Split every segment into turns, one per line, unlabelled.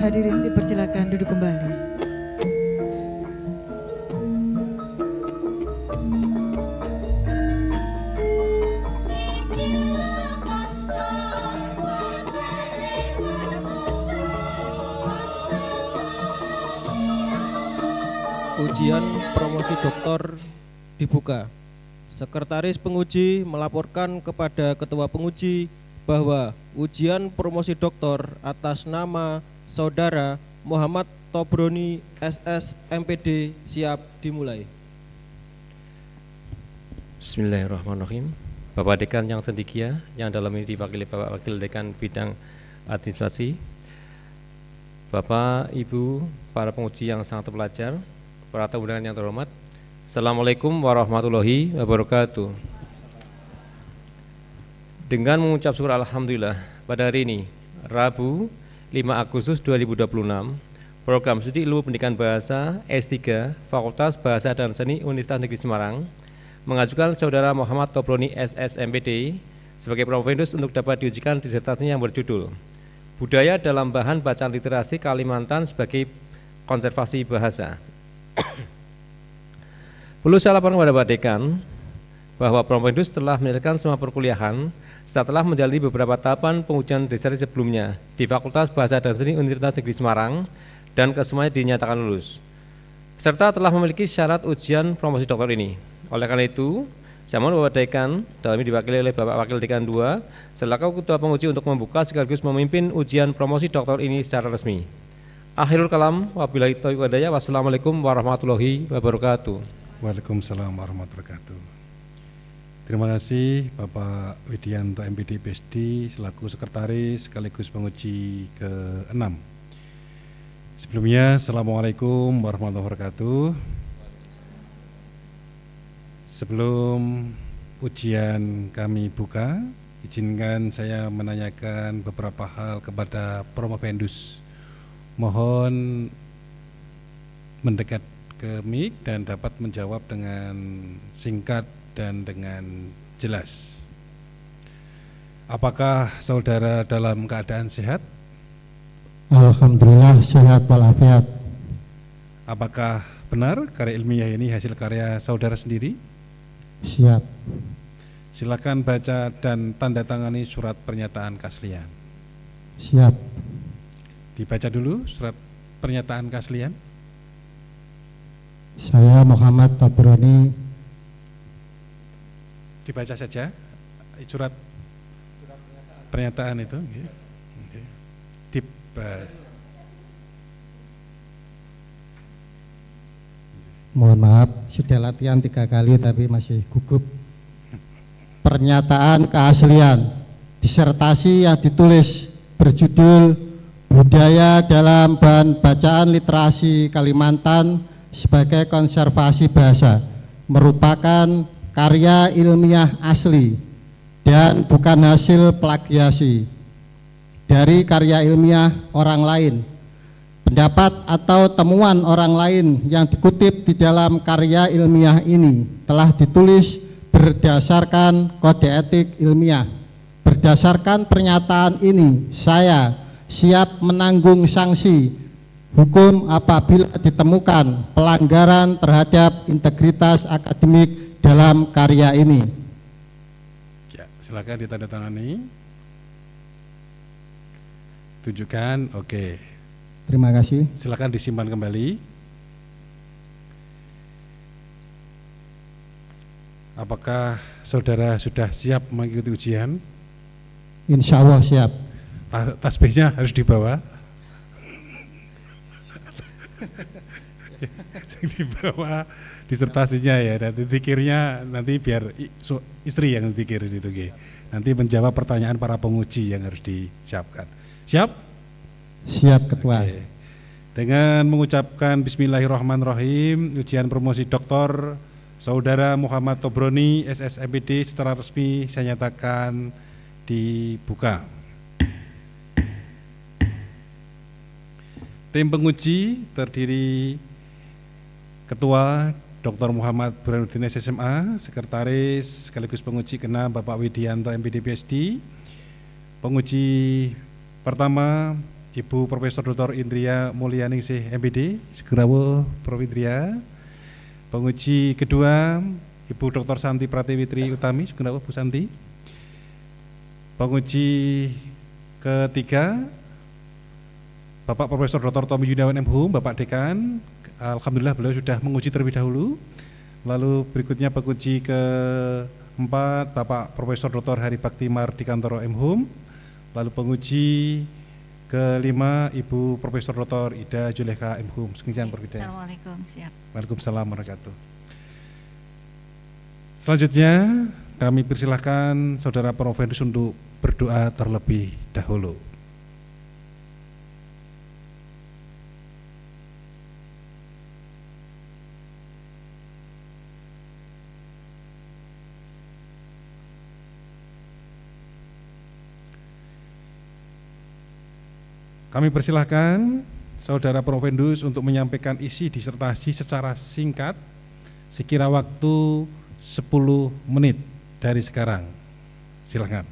Hadirin dipersilakan duduk kembali.
Ujian promosi doktor dibuka. Sekretaris penguji melaporkan kepada ketua penguji bahwa ujian promosi doktor atas nama Saudara Muhammad Tobroni SS MPD siap dimulai.
Bismillahirrahmanirrahim. Bapak Dekan yang cendekia, yang dalam ini diwakili Bapak Wakil Dekan Bidang Administrasi, Bapak, Ibu, para penguji yang sangat terpelajar, para tamu undangan yang terhormat, Assalamualaikum warahmatullahi wabarakatuh. Dengan mengucap syukur Alhamdulillah, pada hari ini, Rabu 5 Agustus 2026, Program Studi Ilmu Pendidikan Bahasa S3 Fakultas Bahasa dan Seni Universitas Negeri Semarang mengajukan Saudara Muhammad Tobroni SS MPD sebagai promovendus untuk dapat diujikan disertasinya yang berjudul Budaya dalam Bahan Bacaan Literasi Kalimantan sebagai Konservasi Bahasa. Perlu saya laporkan kepada Bapak Dekan bahwa promovendus telah menyelesaikan semua perkuliahan setelah menjalani beberapa tahapan pengujian disertasi sebelumnya di Fakultas Bahasa dan Seni Universitas Negeri Semarang dan kesemuanya dinyatakan lulus, serta telah memiliki syarat ujian promosi doktor ini. Oleh karena itu, saya mohon Bapak Dekan, dalam ini diwakili oleh Bapak Wakil Dekan 2, selaku Ketua Penguji untuk membuka sekaligus memimpin ujian promosi doktor ini secara resmi. Akhirul kalam, wabillahi taufiq wal hidayah, wassalamualaikum warahmatullahi wabarakatuh.
Waalaikumsalam warahmatullahi wabarakatuh. Terima kasih Bapak Widianto MPD PSD selaku sekretaris sekaligus penguji ke-6. Sebelumnya, Assalamualaikum warahmatullahi wabarakatuh. Sebelum ujian kami buka, izinkan saya menanyakan beberapa hal kepada promovendus. Mohon mendekat ke mic dan dapat menjawab dengan singkat dan dengan jelas. Apakah saudara dalam keadaan sehat?
Alhamdulillah sehat walafiat.
Apakah benar karya ilmiah ini hasil karya saudara sendiri?
Siap.
Silakan baca dan tanda tangani surat pernyataan keaslian.
Siap.
Dibaca dulu surat pernyataan keaslian.
Saya Muhammad Tobroni.
Dibaca saja surat pernyataan itu.
Mohon maaf, sudah latihan 3 kali tapi masih gugup. Pernyataan keaslian disertasi yang ditulis berjudul Budaya dalam Bahan Bacaan Literasi Kalimantan sebagai Konservasi Bahasa merupakan karya ilmiah asli dan bukan hasil plagiasi dari karya ilmiah orang lain. Pendapat atau temuan orang lain yang dikutip di dalam karya ilmiah ini telah ditulis berdasarkan kode etik ilmiah. Berdasarkan pernyataan ini, saya siap menanggung sanksi hukum apabila ditemukan pelanggaran terhadap integritas akademik dalam karya ini.
Ya, silakan ditandatangani. Tunjukkan, oke.
Terima kasih.
Silakan disimpan kembali. Apakah saudara sudah siap mengikuti ujian?
Insya Allah siap.
Tasbihnya harus dibawa. Dibawa disertasinya ya, dan dikirnya nanti biar istri yang dikir itu. Nanti menjawab pertanyaan para penguji yang harus disiapkan. Siap?
Siap Ketua.
Oke. Dengan mengucapkan Bismillahirrahmanirrahim, ujian promosi doktor Saudara Muhammad Tobroni SS MPD secara resmi saya nyatakan dibuka. Tim penguji terdiri Ketua Dr. Muhammad Burhanuddin SSMA, Sekretaris sekaligus penguji ke-6 Bapak Widianto MPD PSD. Penguji pertama Ibu Profesor Dr. Indria Mulyaningsih MPD, Segerawo Prof. Indria. Penguji kedua Ibu Dr. Santi Pratiwitri Utami, Segerawo Bu Santi. Penguji ketiga Bapak Profesor Dr. Tommy Yuniawan MHum, Bapak Dekan. Alhamdulillah beliau sudah menguji terlebih dahulu. Lalu berikutnya penguji keempat Bapak Profesor Dr. Hari Bakti Mardikantoro MHum. Lalu penguji kelima Ibu Profesor Dr. Ida Julekha MHum. Sekian Prof. Ida.
Assalamualaikum, siap.
Waalaikumsalam warahmatullahi wabarakatuh. Selanjutnya kami persilahkan Saudara Profendus untuk berdoa terlebih dahulu. Kami persilahkan Saudara Profendus untuk menyampaikan isi disertasi secara singkat, sekira waktu 10 menit dari sekarang. Silakan.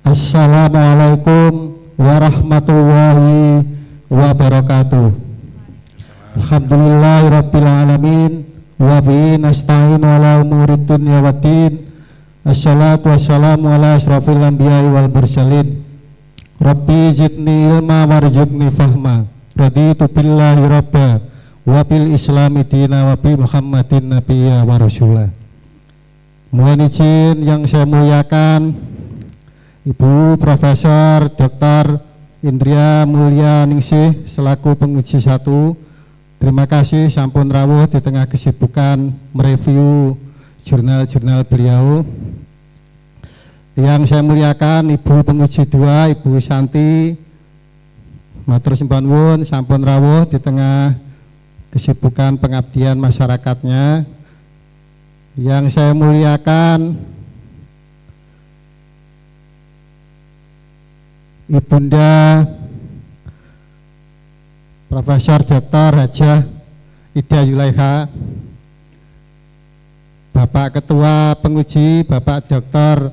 Assalamualaikum warahmatullahi wabarakatuh. Alhamdulillahirabbil alamin wa bihi nasta'inu ala umurid dunya waddin. Assalatu wassalamu ala asrafil anbiya'i wal mursalin. Rabbi zidni ilma warzuqni fahma. Raditu billahi rabba wa bil islami dina wa bi Muhammadin nabiyya wa rasulah. Mohon izin yang saya muliakan Ibu Profesor Dr. Indria Mulyaningsih selaku penguji 1. Terima kasih sampun rawuh di tengah kesibukan mereview jurnal-jurnal beliau. Yang saya muliakan Ibu penguji 2, Ibu Santi, matur sembah nuwun sampun rawuh di tengah kesibukan pengabdian masyarakatnya. Yang saya muliakan Ibunda Profesor Dr. Hajah Ida Julekha, Bapak Ketua Penguji Bapak Dr.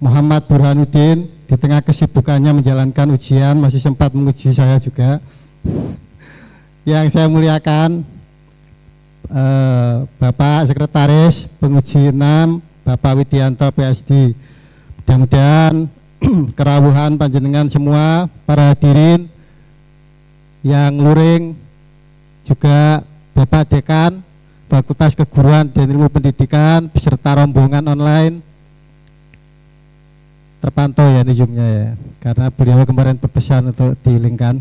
Muhammad Burhanuddin, di tengah kesibukannya menjalankan ujian masih sempat menguji saya juga. Yang saya muliakan Bapak Sekretaris Penguji 6 Bapak Widianto PSD. Mudah-mudahan kerawuhan panjenengan semua, para hadirin yang luring, juga Bapak Dekan Fakultas Keguruan dan Ilmu Pendidikan beserta rombongan online terpantau ya zoomnya ya, karena beliau kemarin berpesan untuk dilingkan.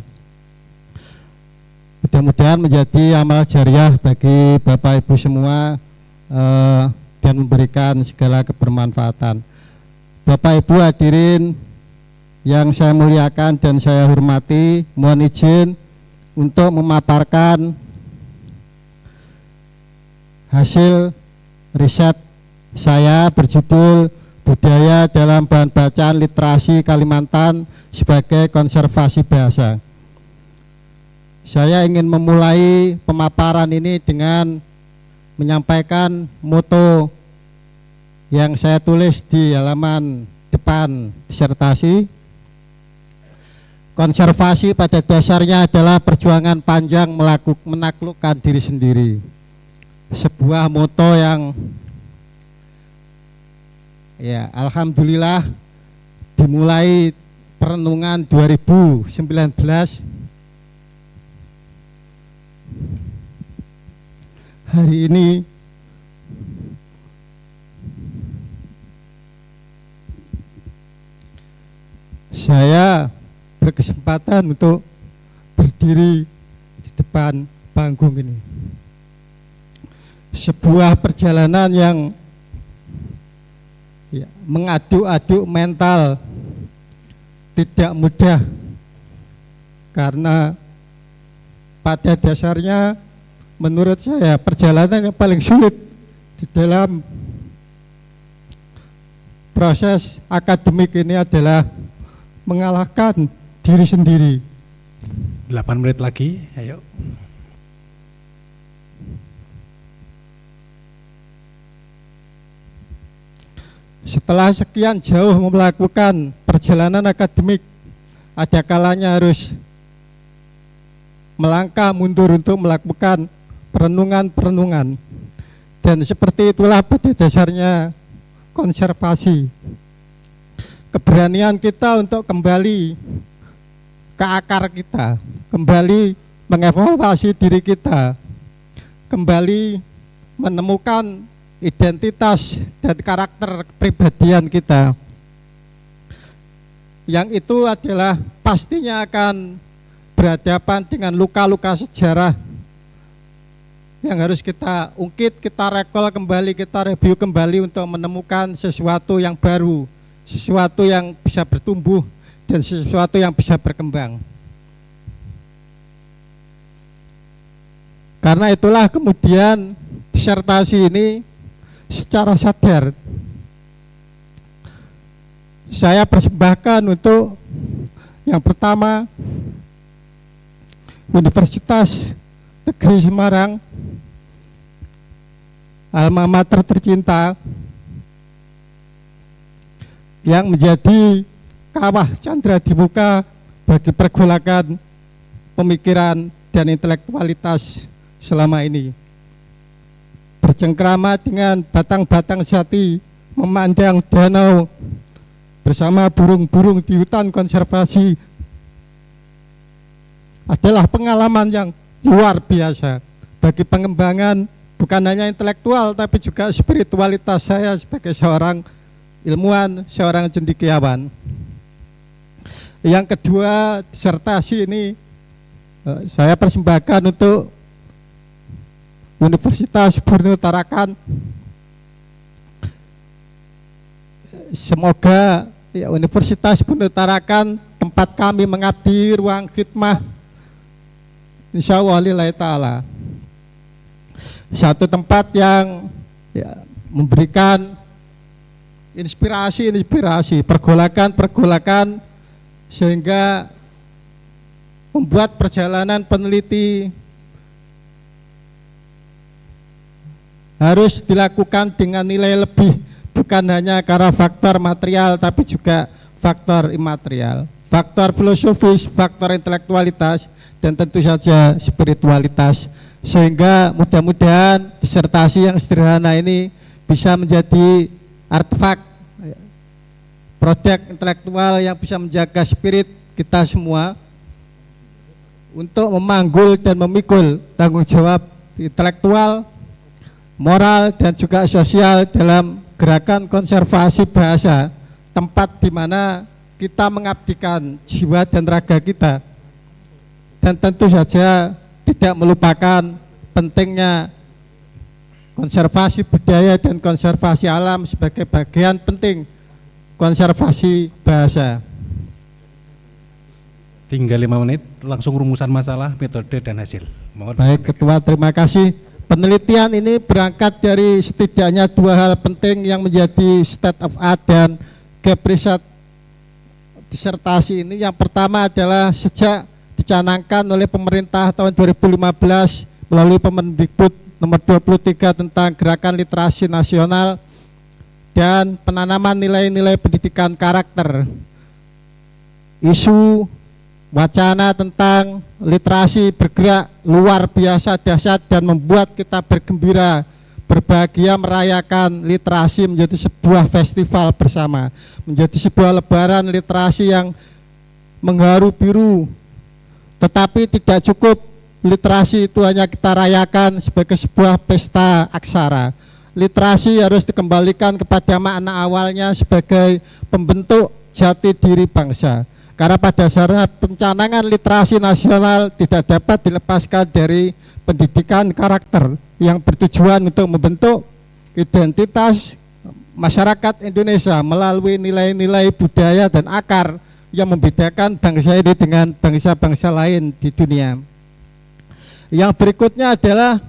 Mudah-mudahan menjadi amal jariah bagi Bapak Ibu semua dan memberikan segala kebermanfaatan. Bapak Ibu hadirin yang saya muliakan dan saya hormati, mohon izin untuk memaparkan hasil riset saya berjudul Budaya dalam Bahan Bacaan Literasi Kalimantan sebagai Konservasi Bahasa. Saya ingin memulai pemaparan ini dengan menyampaikan moto yang saya tulis di halaman depan disertasi. Konservasi pada dasarnya adalah perjuangan panjang menaklukkan diri sendiri. Sebuah moto yang ya alhamdulillah dimulai perenungan 2019 hari ini saya berkesempatan untuk berdiri di depan panggung ini. Sebuah perjalanan yang ya, mengaduk-aduk mental, tidak mudah, karena pada dasarnya menurut saya perjalanan yang paling sulit di dalam proses akademik ini adalah mengalahkan diri sendiri.
8 menit lagi, ayo.
setelah sekian jauh melakukan perjalanan akademik, ada kalanya harus melangkah mundur untuk melakukan perenungan-perenungan. Dan seperti itulah pada dasarnya konservasi. Keberanian kita untuk kembali ke akar kita, kembali mengevaluasi diri kita, kembali menemukan identitas dan karakter kepribadian kita, yang itu adalah pastinya akan berhadapan dengan luka-luka sejarah yang harus kita ungkit, kita recall kembali, kita review kembali untuk menemukan sesuatu yang baru, sesuatu yang bisa bertumbuh dan sesuatu yang bisa berkembang. Karena itulah kemudian disertasi ini secara sadar saya persembahkan untuk yang pertama Universitas Negeri Semarang, alma mater tercinta yang menjadi kawah candra di muka bagi pergolakan pemikiran dan intelektualitas selama ini. Bercengkrama dengan batang-batang jati, memandang danau bersama burung-burung di hutan konservasi adalah pengalaman yang luar biasa bagi pengembangan bukan hanya intelektual tapi juga spiritualitas saya sebagai seorang ilmuwan, seorang cendekiawan. Yang kedua, disertasi ini saya persembahkan untuk Universitas Borneo Tarakan. Semoga ya, Universitas Borneo Tarakan tempat kami mengabdi, ruang khidmah, insya Allah lillahi ta'ala, satu tempat yang ya, memberikan inspirasi, pergolakan sehingga membuat perjalanan peneliti harus dilakukan dengan nilai lebih, bukan hanya karena faktor material tapi juga faktor imaterial, faktor filosofis, faktor intelektualitas, dan tentu saja spiritualitas. Sehingga mudah-mudahan disertasi yang sederhana ini bisa menjadi artefak, produk intelektual yang bisa menjaga spirit kita semua untuk memanggul dan memikul tanggung jawab intelektual, moral, dan juga sosial dalam gerakan konservasi bahasa, tempat di mana kita mengabdikan jiwa dan raga kita, dan tentu saja tidak melupakan pentingnya konservasi budaya dan konservasi alam sebagai bagian penting konservasi bahasa.
Tinggal 5 menit, langsung rumusan masalah, metode, dan hasil. Mohon
baik Ketua, terima kasih. Penelitian ini berangkat dari setidaknya 2 hal penting yang menjadi state of art dan gap riset disertasi ini. Yang pertama adalah sejak dicanangkan oleh pemerintah tahun 2015 melalui Permendikbud nomor 23 tentang gerakan literasi nasional dan penanaman nilai-nilai pendidikan karakter, isu wacana tentang literasi bergerak luar biasa dahsyat dan membuat kita bergembira, berbahagia merayakan literasi menjadi sebuah festival bersama, menjadi sebuah lebaran literasi yang mengharu biru. Tetapi tidak cukup literasi itu hanya kita rayakan sebagai sebuah pesta aksara. Literasi harus dikembalikan kepada makna awalnya sebagai pembentuk jati diri bangsa. Karena pada dasarnya pencanangan literasi nasional tidak dapat dilepaskan dari pendidikan karakter yang bertujuan untuk membentuk identitas masyarakat Indonesia melalui nilai-nilai budaya dan akar yang membedakan bangsa ini dengan bangsa-bangsa lain di dunia. Yang berikutnya adalah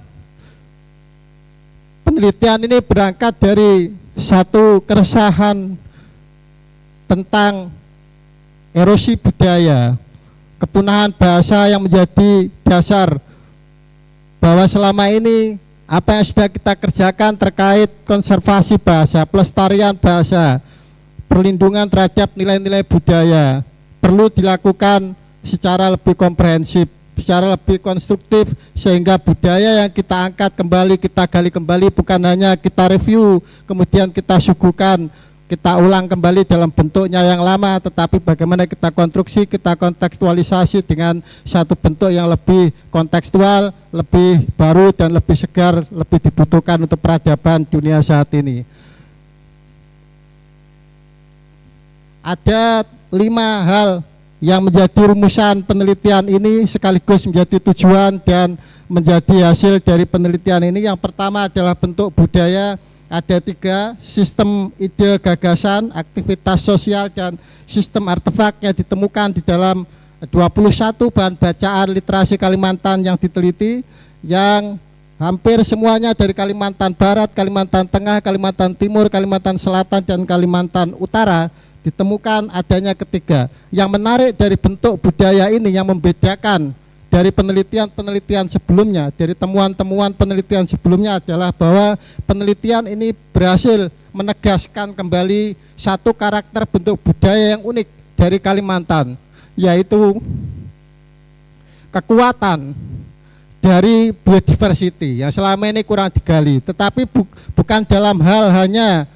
penelitian ini berangkat dari satu keresahan tentang erosi budaya, kepunahan bahasa yang menjadi dasar bahwa selama ini apa yang sudah kita kerjakan terkait konservasi bahasa, pelestarian bahasa, perlindungan terhadap nilai-nilai budaya perlu dilakukan secara lebih komprehensif, secara lebih konstruktif, sehingga budaya yang kita angkat kembali, kita gali kembali, bukan hanya kita review kemudian kita suguhkan, kita ulang kembali dalam bentuknya yang lama, tetapi bagaimana kita konstruksi, kita kontekstualisasi dengan satu bentuk yang lebih kontekstual, lebih baru dan lebih segar, lebih dibutuhkan untuk peradaban dunia saat ini. Ada 5 hal yang menjadi rumusan penelitian ini sekaligus menjadi tujuan dan menjadi hasil dari penelitian ini. Yang pertama adalah bentuk budaya. Ada 3, sistem ide gagasan, aktivitas sosial, dan sistem artefak yang ditemukan di dalam 21 bahan bacaan literasi Kalimantan yang diteliti, yang hampir semuanya dari Kalimantan Barat, Kalimantan Tengah, Kalimantan Timur, Kalimantan Selatan, dan Kalimantan Utara. Ditemukan adanya 3. Yang menarik dari bentuk budaya ini yang membedakan dari penelitian-penelitian sebelumnya, dari temuan-temuan penelitian sebelumnya adalah bahwa penelitian ini berhasil menegaskan kembali satu karakter bentuk budaya yang unik dari Kalimantan, yaitu kekuatan dari biodiversity yang selama ini kurang digali, tetapi bukan dalam hal hanya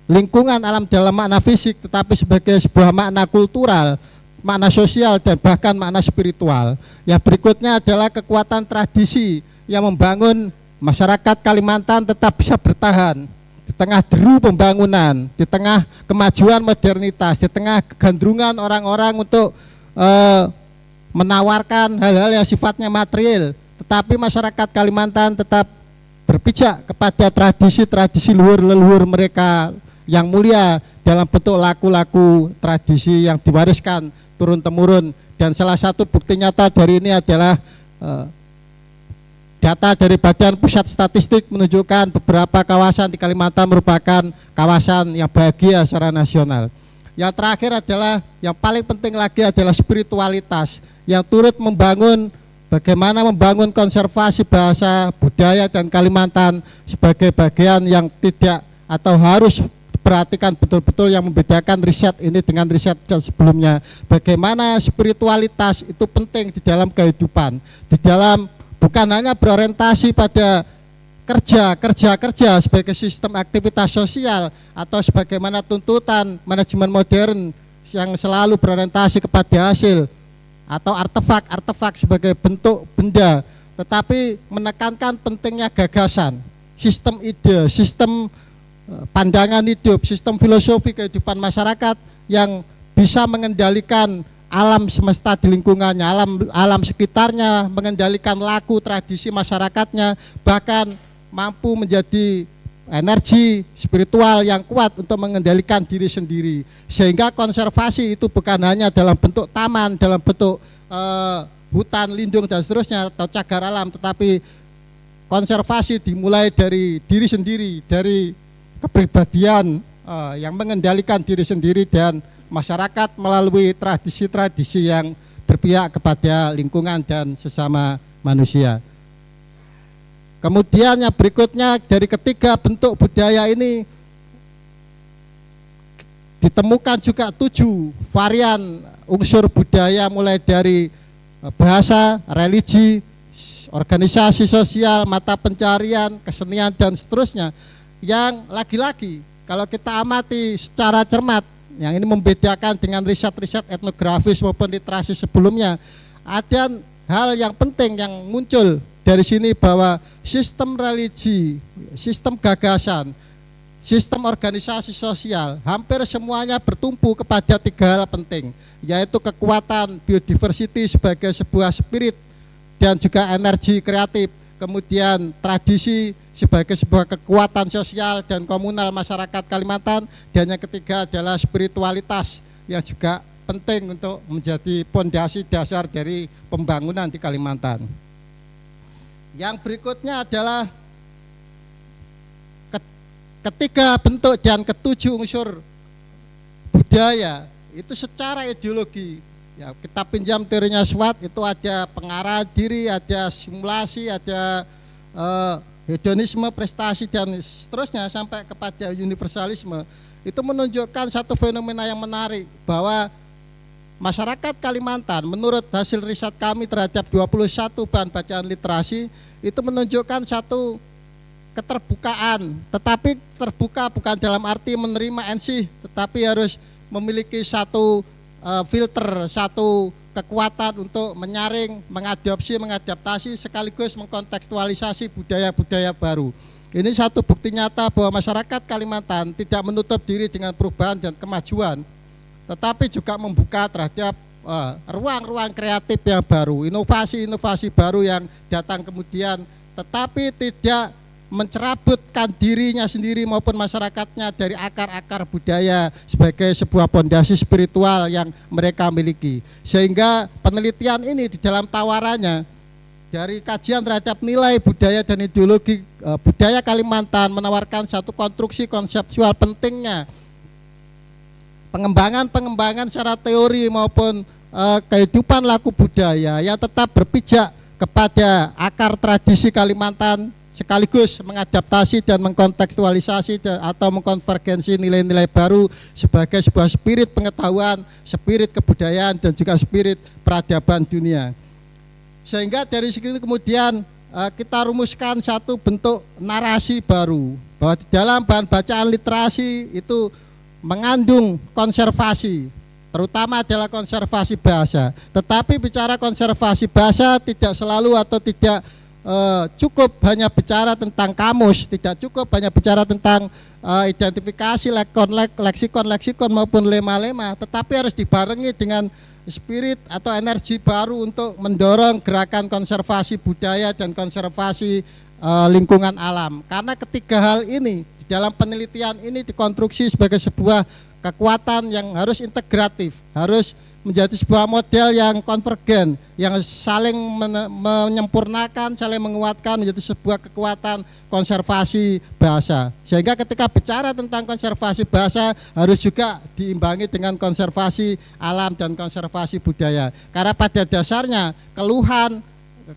lingkungan alam dalam makna fisik, tetapi sebagai sebuah makna kultural, makna sosial, dan bahkan makna spiritual. Yang berikutnya adalah kekuatan tradisi yang membangun masyarakat Kalimantan tetap bisa bertahan di tengah deru pembangunan, di tengah kemajuan modernitas, di tengah kegandrungan orang-orang untuk menawarkan hal-hal yang sifatnya material, tetapi masyarakat Kalimantan tetap berpijak kepada tradisi-tradisi leluhur mereka yang mulia dalam bentuk laku-laku tradisi yang diwariskan turun-temurun. Dan salah satu bukti nyata dari ini adalah data dari Badan Pusat Statistik menunjukkan beberapa kawasan di Kalimantan merupakan kawasan yang bahagia secara nasional. Yang terakhir adalah, yang paling penting lagi adalah spiritualitas yang turut membangun, bagaimana membangun konservasi bahasa, budaya, dan Kalimantan sebagai bagian yang tidak atau harus perhatikan betul-betul yang membedakan riset ini dengan riset sebelumnya. Bagaimana spiritualitas itu penting di dalam kehidupan, di dalam bukan hanya berorientasi pada kerja sebagai sistem aktivitas sosial atau sebagaimana tuntutan manajemen modern yang selalu berorientasi kepada hasil atau artefak sebagai bentuk benda, tetapi menekankan pentingnya gagasan, sistem ide, sistem pandangan hidup, sistem filosofi kehidupan masyarakat yang bisa mengendalikan alam semesta di lingkungannya, alam sekitarnya, mengendalikan laku tradisi masyarakatnya, bahkan mampu menjadi energi spiritual yang kuat untuk mengendalikan diri sendiri. Sehingga konservasi itu bukan hanya dalam bentuk taman, dalam bentuk hutan lindung dan seterusnya atau cagar alam, tetapi konservasi dimulai dari diri sendiri, dari kepribadian yang mengendalikan diri sendiri dan masyarakat melalui tradisi-tradisi yang berpihak kepada lingkungan dan sesama manusia. Kemudian yang berikutnya, dari 3 bentuk budaya ini ditemukan juga 7 varian unsur budaya, mulai dari bahasa, religi, organisasi sosial, mata pencarian, kesenian, dan seterusnya, yang lagi-lagi kalau kita amati secara cermat, yang ini membedakan dengan riset-riset etnografis maupun literasi sebelumnya, ada hal yang penting yang muncul dari sini, bahwa sistem religi, sistem gagasan, sistem organisasi sosial hampir semuanya bertumpu kepada 3 hal penting, yaitu kekuatan biodiversity sebagai sebuah spirit dan juga energi kreatif, kemudian tradisi sebagai sebuah kekuatan sosial dan komunal masyarakat Kalimantan, dan yang ketiga adalah spiritualitas yang juga penting untuk menjadi pondasi dasar dari pembangunan di Kalimantan. Yang berikutnya adalah ketiga bentuk dan 7 unsur budaya itu secara ideologi. Ya, kita pinjam teorinya SWOT, itu ada pengarah diri, ada simulasi, ada
hedonisme, prestasi dan seterusnya sampai kepada universalisme, itu menunjukkan satu fenomena yang menarik bahwa masyarakat Kalimantan menurut hasil riset kami terhadap 21 bahan bacaan literasi itu menunjukkan satu keterbukaan, tetapi terbuka bukan dalam arti menerima NC, tetapi harus memiliki satu filter, satu kekuatan untuk menyaring, mengadopsi, mengadaptasi sekaligus mengkontekstualisasi budaya-budaya baru. Ini satu bukti nyata bahwa masyarakat Kalimantan tidak menutup diri dengan perubahan dan kemajuan, tetapi juga membuka terhadap ruang-ruang kreatif yang baru, inovasi-inovasi baru yang datang kemudian, tetapi tidak mencerabutkan dirinya sendiri maupun masyarakatnya dari akar-akar budaya sebagai sebuah fondasi spiritual yang mereka miliki. Sehingga penelitian ini di dalam tawarannya dari kajian terhadap nilai budaya dan ideologi budaya Kalimantan menawarkan satu konstruksi konseptual pentingnya pengembangan secara teori maupun kehidupan laku budaya yang tetap berpijak kepada akar tradisi Kalimantan sekaligus mengadaptasi dan mengkontekstualisasi atau mengkonvergensi nilai-nilai baru sebagai sebuah spirit pengetahuan, spirit kebudayaan dan juga spirit peradaban dunia. Sehingga dari segi kemudian kita rumuskan satu bentuk narasi baru bahwa di dalam bahan bacaan literasi itu mengandung konservasi, terutama adalah konservasi bahasa. Tetapi bicara konservasi bahasa tidak selalu atau tidak cukup hanya bicara tentang kamus, tidak cukup hanya bicara tentang identifikasi leksikon maupun lema-lema, tetapi harus dibarengi dengan spirit atau energi baru untuk mendorong gerakan konservasi budaya dan konservasi lingkungan alam. Karena ketiga hal ini di dalam penelitian ini dikonstruksi sebagai sebuah kekuatan yang harus integratif, harus menjadi sebuah model yang konvergen, yang saling menyempurnakan, saling menguatkan menjadi sebuah kekuatan konservasi bahasa. Sehingga ketika bicara tentang konservasi bahasa harus juga diimbangi dengan konservasi alam dan konservasi budaya. Karena pada dasarnya keluhan,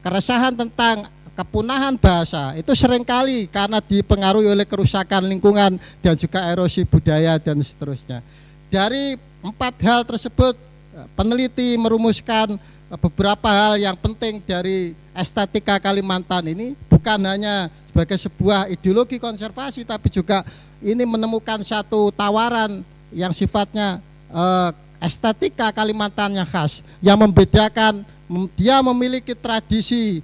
keresahan tentang kepunahan bahasa itu seringkali karena dipengaruhi oleh kerusakan lingkungan dan juga erosi budaya dan seterusnya. Dari 4 hal tersebut peneliti merumuskan beberapa hal yang penting dari estetika Kalimantan ini, bukan hanya sebagai sebuah ideologi konservasi, tapi juga ini menemukan satu tawaran yang sifatnya estetika Kalimantan yang khas, yang membedakan. Dia memiliki tradisi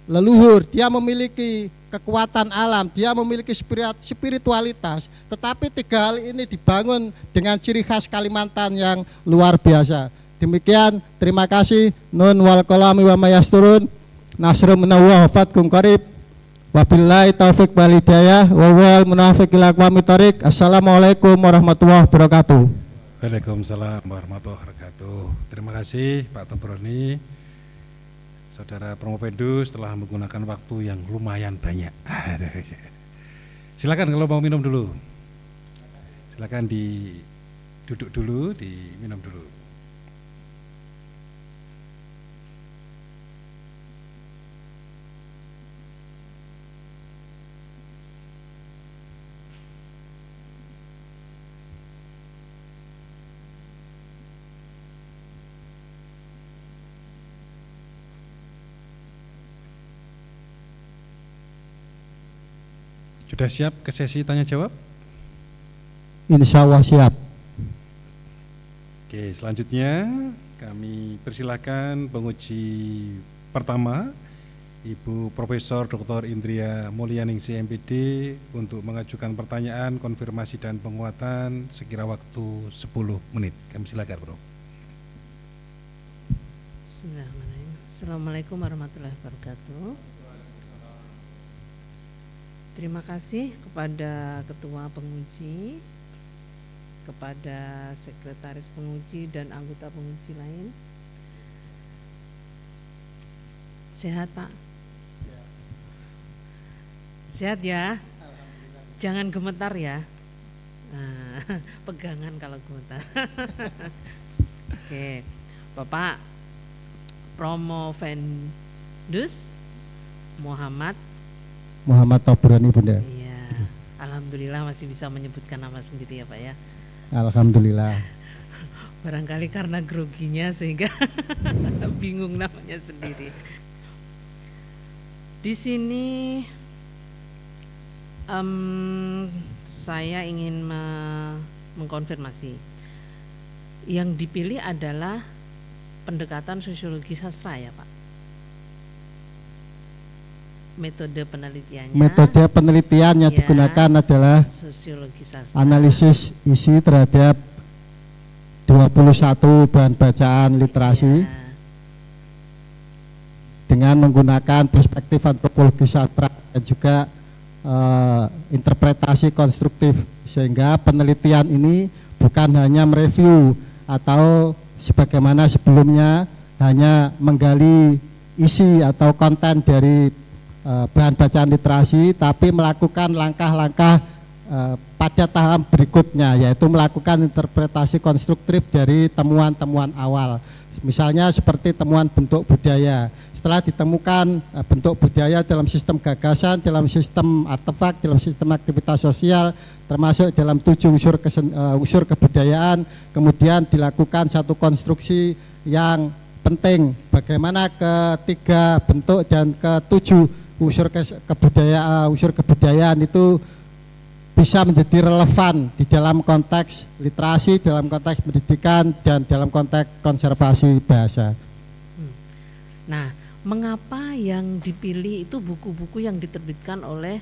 leluhur, dia memiliki kekuatan alam, dia memiliki spiritualitas, tetapi 3 hal ini dibangun dengan ciri khas Kalimantan yang luar biasa. Demikian, terima kasih. Nun wal kolami wa mayasturun. Nasrul minallah fatkum qarib. Wabillahi taufik wal hidayah wa wal munafiq ila aqwamit thoriq. Assalamualaikum warahmatullahi wabarakatuh.
Waalaikumsalam warahmatullahi wabarakatuh. Terima kasih Pak Tobroni. Saudara Promopedus telah menggunakan waktu yang lumayan banyak. Silakan kalau mau minum dulu. Silakan duduk dulu, diminum dulu. Sudah siap ke sesi tanya jawab?
Insya Allah siap.
Oke, selanjutnya kami persilakan penguji pertama Ibu Profesor Dr. Indria Mulyaningsi MPD untuk mengajukan pertanyaan, konfirmasi dan penguatan sekira waktu 10 menit. Kami silakan, Bro.
Bismillahirrahmanirrahim. Assalamualaikum warahmatullahi wabarakatuh. Terima kasih kepada Ketua Penguji, kepada Sekretaris Penguji dan anggota penguji lain. Sehat Pak? Sehat ya? Jangan gemetar ya. Nah, pegangan kalau gemetar. Oke, Bapak Promovendus Muhammad
Muhammad Tobroni, Bunda.
Iya, alhamdulillah masih bisa menyebutkan nama sendiri ya Pak ya.
Alhamdulillah.
Barangkali karena groginya sehingga bingung namanya sendiri. Di sini saya ingin mengkonfirmasi. Yang dipilih adalah pendekatan sosiologi sastra ya Pak. Metode penelitiannya.
Metode penelitian yang
Ya,
digunakan adalah
sosiologi sastra.
analisis isi terhadap 21 bahan bacaan literasi
Ya,
dengan menggunakan perspektif antropologi sastra dan juga interpretasi konstruktif, sehingga penelitian ini bukan hanya mereview atau sebagaimana sebelumnya hanya menggali isi atau konten dari bahan bacaan literasi, tapi melakukan langkah-langkah pada tahap berikutnya, yaitu melakukan interpretasi konstruktif dari temuan-temuan awal. Misalnya seperti temuan bentuk budaya. Setelah ditemukan bentuk budaya dalam sistem gagasan, dalam sistem artefak, dalam sistem aktivitas sosial, termasuk dalam 7 unsur kebudayaan, kemudian dilakukan satu konstruksi yang penting, bagaimana ketiga bentuk dan ketujuh unsur kebudayaan itu bisa menjadi relevan di dalam konteks literasi, dalam konteks pendidikan, dan dalam konteks konservasi bahasa.
Nah, mengapa yang dipilih itu buku-buku yang diterbitkan oleh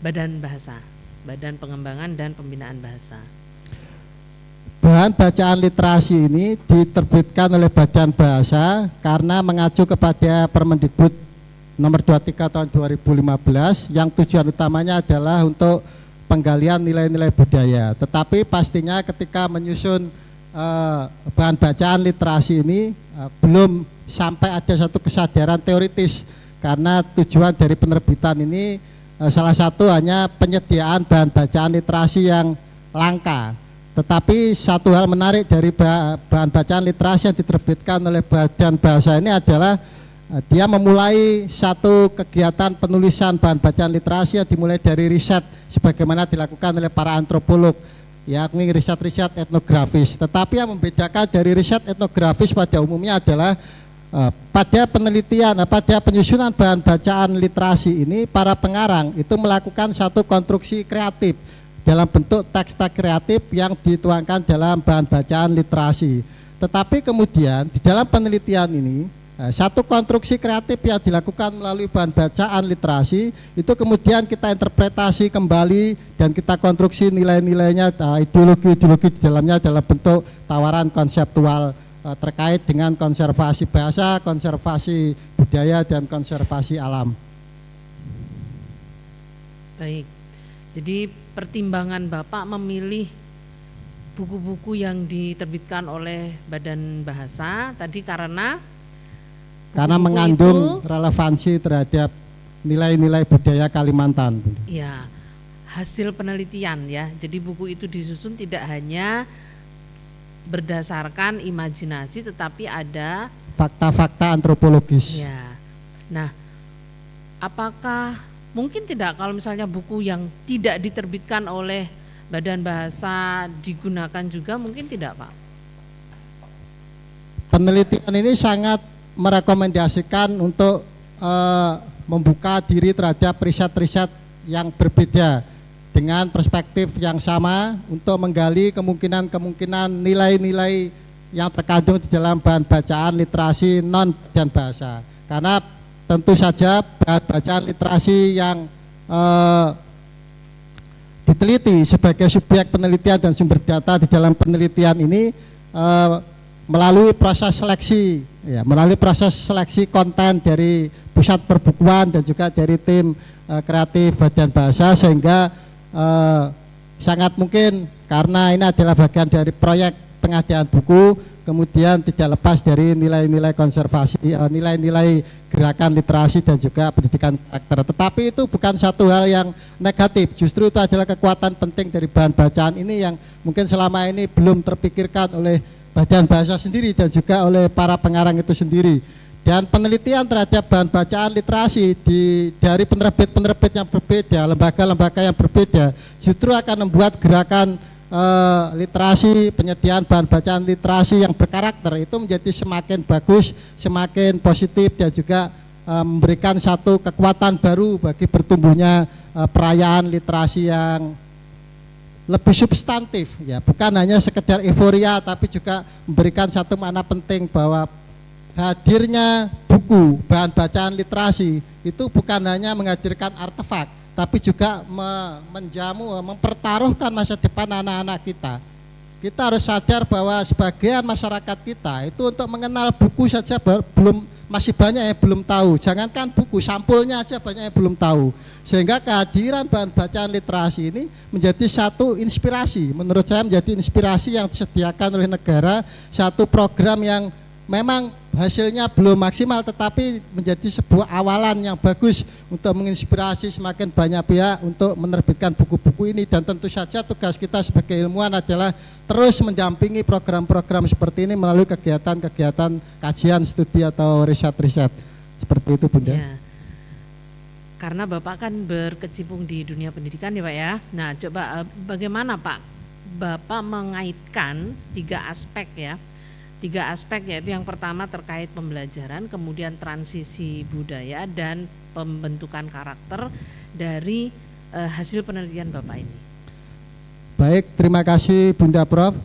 Badan Bahasa, Badan Pengembangan dan Pembinaan Bahasa?
Bahan bacaan literasi ini diterbitkan oleh Badan Bahasa karena mengacu kepada Permendikbud nomor 23 tahun 2015 yang tujuan utamanya adalah untuk penggalian nilai-nilai budaya. Tetapi pastinya ketika menyusun bahan bacaan literasi ini belum sampai ada satu kesadaran teoritis, karena tujuan dari penerbitan ini salah satu hanya penyediaan bahan bacaan literasi yang langka. Tetapi satu hal menarik dari bahan bacaan literasi yang diterbitkan oleh Badan Bahasa ini adalah dia memulai satu kegiatan penulisan bahan bacaan literasi yang dimulai dari riset sebagaimana dilakukan oleh para antropolog, yakni riset-riset etnografis. Tetapi yang membedakan dari riset etnografis pada umumnya adalah pada penelitian, pada penyusunan bahan bacaan literasi ini, para pengarang itu melakukan satu konstruksi kreatif dalam bentuk teks-teks kreatif yang dituangkan dalam bahan bacaan literasi. Tetapi kemudian di dalam penelitian ini, satu konstruksi kreatif yang dilakukan melalui bahan bacaan literasi itu kemudian kita interpretasi kembali dan kita konstruksi nilai-nilainya, ideologi-ideologi di dalamnya dalam bentuk tawaran konseptual terkait dengan konservasi bahasa, konservasi budaya, dan konservasi alam.
Baik, jadi pertimbangan Bapak memilih buku-buku yang diterbitkan oleh Badan Bahasa tadi karena buku-buku
mengandung
itu,
relevansi terhadap nilai-nilai budaya Kalimantan.
ya, hasil penelitian ya. Jadi buku itu disusun tidak hanya berdasarkan imajinasi tetapi ada
Fakta-fakta antropologis.
ya. Nah, apakah mungkin tidak kalau misalnya buku yang tidak diterbitkan oleh Badan Bahasa digunakan juga, mungkin tidak Pak?
Penelitian ini sangat merekomendasikan untuk membuka diri terhadap riset-riset yang berbeda dengan perspektif yang sama untuk menggali kemungkinan-kemungkinan nilai-nilai yang terkandung di dalam bahan bacaan literasi non dan bahasa. Karena tentu saja bahan bacaan literasi yang diteliti sebagai subjek penelitian dan sumber data di dalam penelitian ini melalui proses seleksi, ya, melalui proses seleksi konten dari pusat perbukuan dan juga dari tim kreatif Badan Bahasa, sehingga sangat mungkin karena ini adalah bagian dari proyek pengadaan buku, kemudian tidak lepas dari nilai-nilai konservasi, nilai-nilai gerakan literasi dan juga pendidikan karakter. Tetapi itu bukan satu hal yang negatif, justru itu adalah kekuatan penting dari bahan bacaan ini yang mungkin selama ini belum terpikirkan oleh Badan Bahasa sendiri dan juga oleh para pengarang itu sendiri. Dan penelitian terhadap bahan bacaan literasi dari penerbit-penerbit yang berbeda, lembaga-lembaga yang berbeda, justru akan membuat gerakan literasi, penyediaan bahan bacaan literasi yang berkarakter itu menjadi semakin bagus, semakin positif, dan juga memberikan satu kekuatan baru bagi bertumbuhnya perayaan literasi yang lebih substantif, ya, bukan hanya sekedar euforia, tapi juga memberikan satu makna penting bahwa hadirnya buku bahan bacaan literasi itu bukan hanya menghadirkan artefak, tapi juga menjamu, mempertaruhkan masa depan anak-anak kita. Kita harus sadar bahwa sebagian masyarakat kita itu untuk mengenal buku saja masih banyak yang belum tahu. Jangankan buku, sampulnya aja banyak yang belum tahu. Sehingga kehadiran bahan bacaan literasi ini menjadi satu inspirasi. Menurut saya menjadi inspirasi yang disediakan oleh negara, satu program yang memang hasilnya belum maksimal, tetapi menjadi sebuah awalan yang bagus untuk menginspirasi semakin banyak pihak untuk menerbitkan buku-buku ini. Dan tentu saja tugas kita sebagai ilmuwan adalah terus mendampingi program-program seperti ini melalui kegiatan-kegiatan kajian, studi atau riset-riset seperti itu, Bunda.
Ya. Karena Bapak kan berkecimpung di dunia pendidikan ya Pak ya. Nah coba bagaimana Pak Bapak mengaitkan tiga aspek ya, yaitu yang pertama terkait pembelajaran, kemudian transisi budaya dan pembentukan karakter dari hasil penelitian Bapak ini.
Baik, terima kasih Bunda Prof.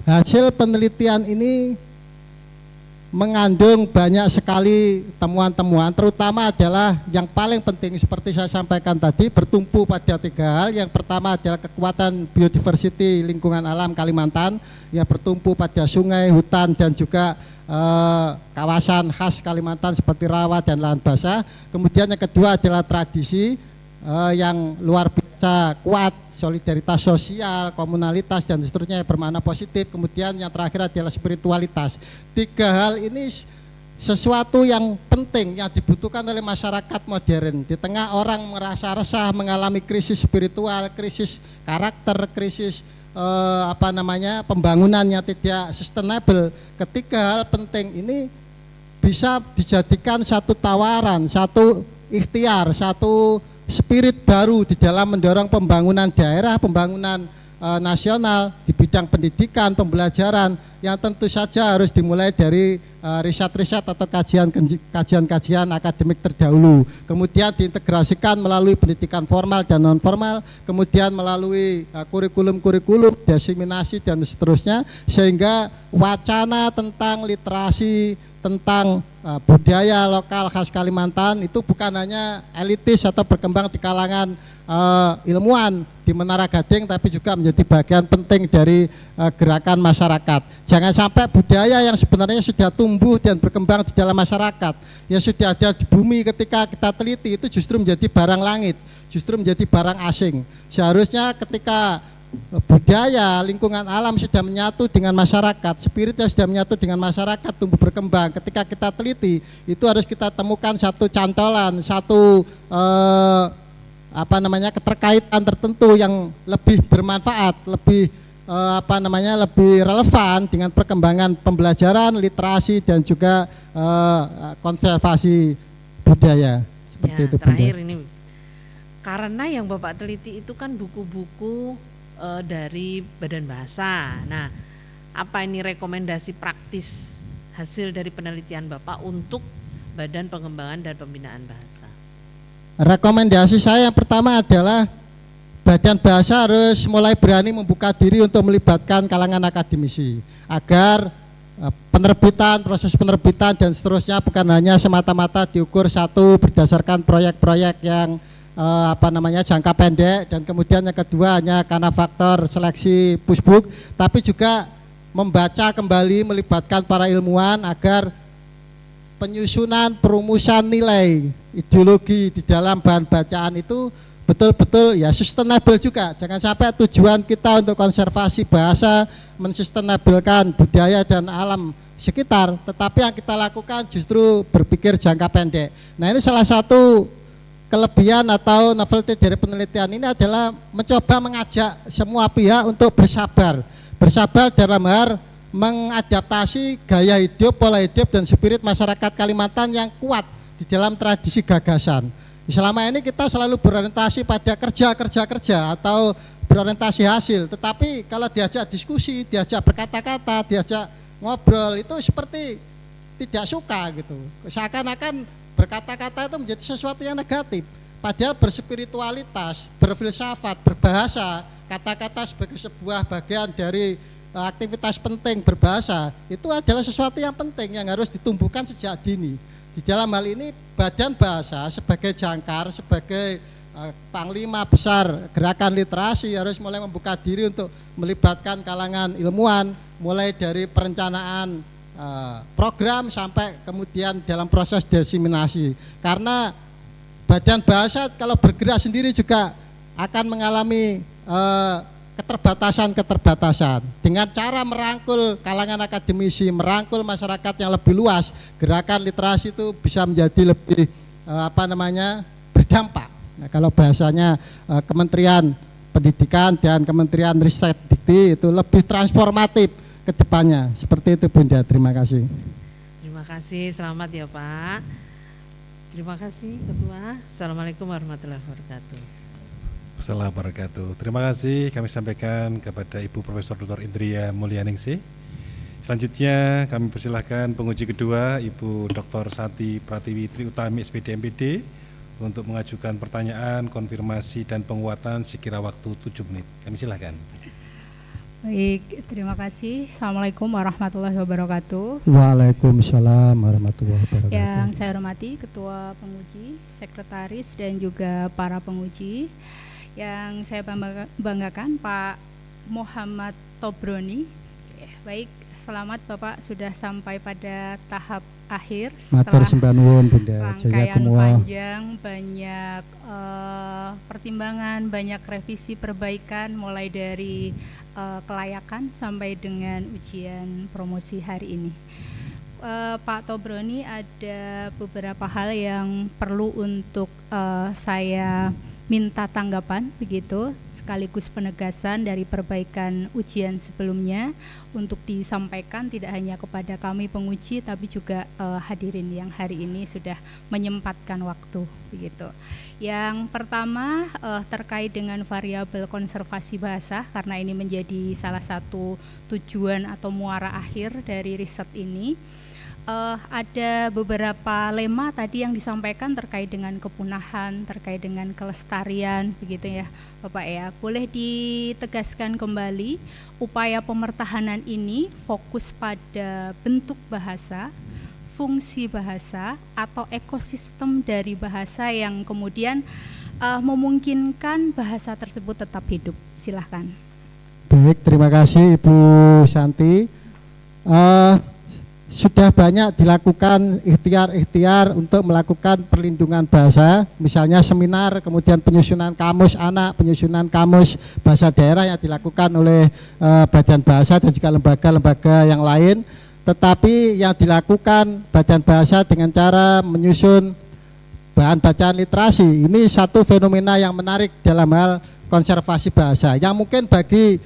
Hasil penelitian ini mengandung banyak sekali temuan-temuan, terutama adalah yang paling penting seperti saya sampaikan tadi, bertumpu pada tiga hal. Yang pertama adalah kekuatan biodiversity lingkungan alam Kalimantan yang bertumpu pada sungai, hutan, dan juga kawasan khas Kalimantan seperti rawa dan lahan basah. Kemudian yang kedua adalah tradisi yang luar biasa kuat, solidaritas sosial, komunalitas, dan seterusnya yang bermakna positif. Kemudian yang terakhir adalah spiritualitas. Tiga hal ini sesuatu yang penting yang dibutuhkan oleh masyarakat modern. Di tengah orang merasa resah, mengalami krisis spiritual, krisis karakter, krisis pembangunan yang tidak sustainable, ketiga hal penting ini bisa dijadikan satu tawaran, satu ikhtiar, satu spirit baru di dalam mendorong pembangunan daerah, pembangunan nasional di bidang pendidikan, pembelajaran, yang tentu saja harus dimulai dari riset-riset atau kajian-kajian akademik terdahulu, kemudian diintegrasikan melalui pendidikan formal dan non formal, kemudian melalui kurikulum-kurikulum, diseminasi, dan seterusnya, sehingga wacana tentang literasi, tentang budaya lokal khas Kalimantan itu bukan hanya elitis atau berkembang di kalangan ilmuwan di Menara Gading, tapi juga menjadi bagian penting dari gerakan masyarakat. Jangan sampai budaya yang sebenarnya sudah tumbuh dan berkembang di dalam masyarakat, yang sudah ada di bumi, ketika kita teliti itu justru menjadi barang langit, justru menjadi barang asing. Seharusnya ketika budaya lingkungan alam sudah menyatu dengan masyarakat, spiritnya sudah menyatu dengan masyarakat, tumbuh berkembang, ketika kita teliti itu harus kita temukan satu cantolan, satu keterkaitan tertentu yang lebih bermanfaat, lebih lebih relevan dengan perkembangan pembelajaran, literasi, dan juga konservasi budaya. Seperti
ya,
itu,
terakhir
Bunda.
ini, karena yang Bapak teliti itu kan buku-buku dari Badan Bahasa. Nah, apa ini rekomendasi praktis hasil dari penelitian Bapak untuk Badan Pengembangan dan Pembinaan Bahasa?
Rekomendasi saya yang pertama adalah Badan Bahasa harus mulai berani membuka diri untuk melibatkan kalangan akademisi, agar penerbitan, proses penerbitan, dan seterusnya bukan hanya semata-mata diukur satu berdasarkan proyek-proyek yang jangka pendek, dan kemudian yang kedua hanya karena faktor seleksi pushbook, tapi juga membaca kembali, melibatkan para ilmuwan agar penyusunan perumusan nilai ideologi di dalam bahan bacaan itu betul-betul ya sustainable juga. Jangan sampai tujuan kita untuk konservasi bahasa, mensustainablekan budaya dan alam sekitar, tetapi yang kita lakukan justru berpikir jangka pendek. Nah, ini salah satu kelebihan atau novelty dari penelitian ini adalah mencoba mengajak semua pihak untuk bersabar dalam hal mengadaptasi gaya hidup, pola hidup dan spirit masyarakat Kalimantan yang kuat di dalam tradisi gagasan. Selama ini kita selalu berorientasi pada kerja atau berorientasi hasil, tetapi kalau diajak diskusi, diajak berkata-kata, diajak ngobrol itu seperti tidak suka gitu. Seakan-akan berkata-kata itu menjadi sesuatu yang negatif. Padahal berspiritualitas, berfilsafat, berbahasa, kata-kata sebagai sebuah bagian dari aktivitas penting berbahasa itu adalah sesuatu yang penting yang harus ditumbuhkan sejak dini. Di dalam hal ini Badan Bahasa sebagai jangkar, sebagai panglima besar gerakan literasi harus mulai membuka diri untuk melibatkan kalangan ilmuwan, mulai dari perencanaan program sampai kemudian dalam proses diseminasi. Karena Badan Bahasa kalau bergerak sendiri juga akan mengalami keterbatasan. Dengan cara merangkul kalangan akademisi, merangkul masyarakat yang lebih luas, gerakan literasi itu bisa menjadi lebih berdampak. Nah, kalau bahasanya Kementerian Pendidikan dan Kementerian Riset Dikti itu lebih transformatif ke depannya. Seperti itu Bunda, terima kasih.
Terima kasih, selamat ya Pak. Terima kasih Ketua. Assalamualaikum warahmatullahi wabarakatuh.
Assalamualaikum warahmatullahi wabarakatuh. Terima kasih kami sampaikan kepada Ibu Profesor Dr. Indria Mulyaningsih. Selanjutnya kami persilahkan penguji kedua Ibu Dr. Sati Pratiwi Triutami SPD MPD untuk mengajukan pertanyaan, konfirmasi dan penguatan sekira waktu 7 menit. Kami silakan.
Baik, terima kasih. Assalamualaikum warahmatullahi wabarakatuh.
Waalaikumsalam warahmatullahi wabarakatuh.
Yang saya hormati Ketua Penguji, Sekretaris dan juga para penguji. Yang saya banggakan Pak Muhammad Tobroni. Baik, selamat Bapak sudah sampai pada tahap akhir
Matur sembah nuwun Bunda.
Rangkaian panjang, banyak pertimbangan, banyak revisi perbaikan mulai dari kelayakan sampai dengan ujian promosi hari ini. Pak Tobroni, ada beberapa hal yang perlu untuk saya minta tanggapan begitu, sekaligus penegasan dari perbaikan ujian sebelumnya untuk disampaikan tidak hanya kepada kami penguji tapi juga hadirin yang hari ini sudah menyempatkan waktu begitu. Yang pertama terkait dengan variabel konservasi bahasa, karena ini menjadi salah satu tujuan atau muara akhir dari riset ini. Ada beberapa lema tadi yang disampaikan terkait dengan kepunahan, terkait dengan kelestarian, begitu ya Bapak ya. Boleh ditegaskan kembali upaya pemertahanan ini fokus pada bentuk bahasa, fungsi bahasa, atau ekosistem dari bahasa yang kemudian memungkinkan bahasa tersebut tetap hidup. Silahkan.
Baik, terima kasih Ibu Santi. Sudah banyak dilakukan ikhtiar-ikhtiar untuk melakukan perlindungan bahasa, misalnya seminar, kemudian penyusunan kamus anak, penyusunan kamus bahasa daerah yang dilakukan oleh Badan Bahasa dan juga lembaga-lembaga yang lain. Tetapi yang dilakukan Badan Bahasa dengan cara menyusun bahan bacaan literasi, ini satu fenomena yang menarik dalam hal konservasi bahasa, yang mungkin bagi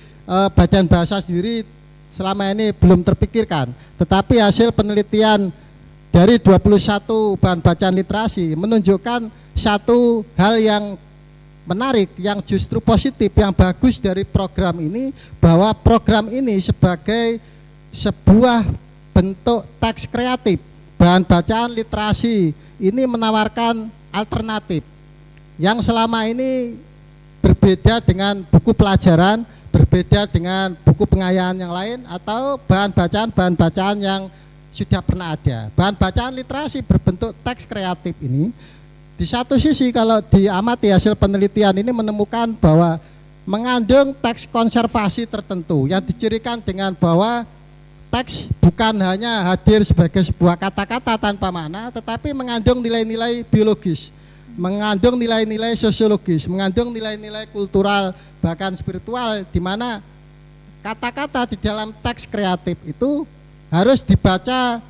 Badan Bahasa sendiri selama ini belum terpikirkan, tetapi hasil penelitian dari 21 bahan bacaan literasi menunjukkan satu hal yang menarik, yang justru positif, yang bagus dari program ini, bahwa program ini sebagai sebuah bentuk teks kreatif, bahan bacaan literasi ini menawarkan alternatif yang selama ini berbeda dengan buku pelajaran, berbeda dengan buku pengayaan yang lain, atau bahan bacaan yang sudah pernah ada. Bahan bacaan literasi berbentuk teks kreatif ini, di satu sisi kalau diamati hasil penelitian ini menemukan bahwa mengandung teks konservasi tertentu yang dicirikan dengan bahwa teks bukan hanya hadir sebagai sebuah kata-kata tanpa makna, tetapi mengandung nilai-nilai biologis, mengandung nilai-nilai sosiologis, mengandung nilai-nilai kultural, bahkan spiritual, di mana kata-kata di dalam teks kreatif itu harus dibaca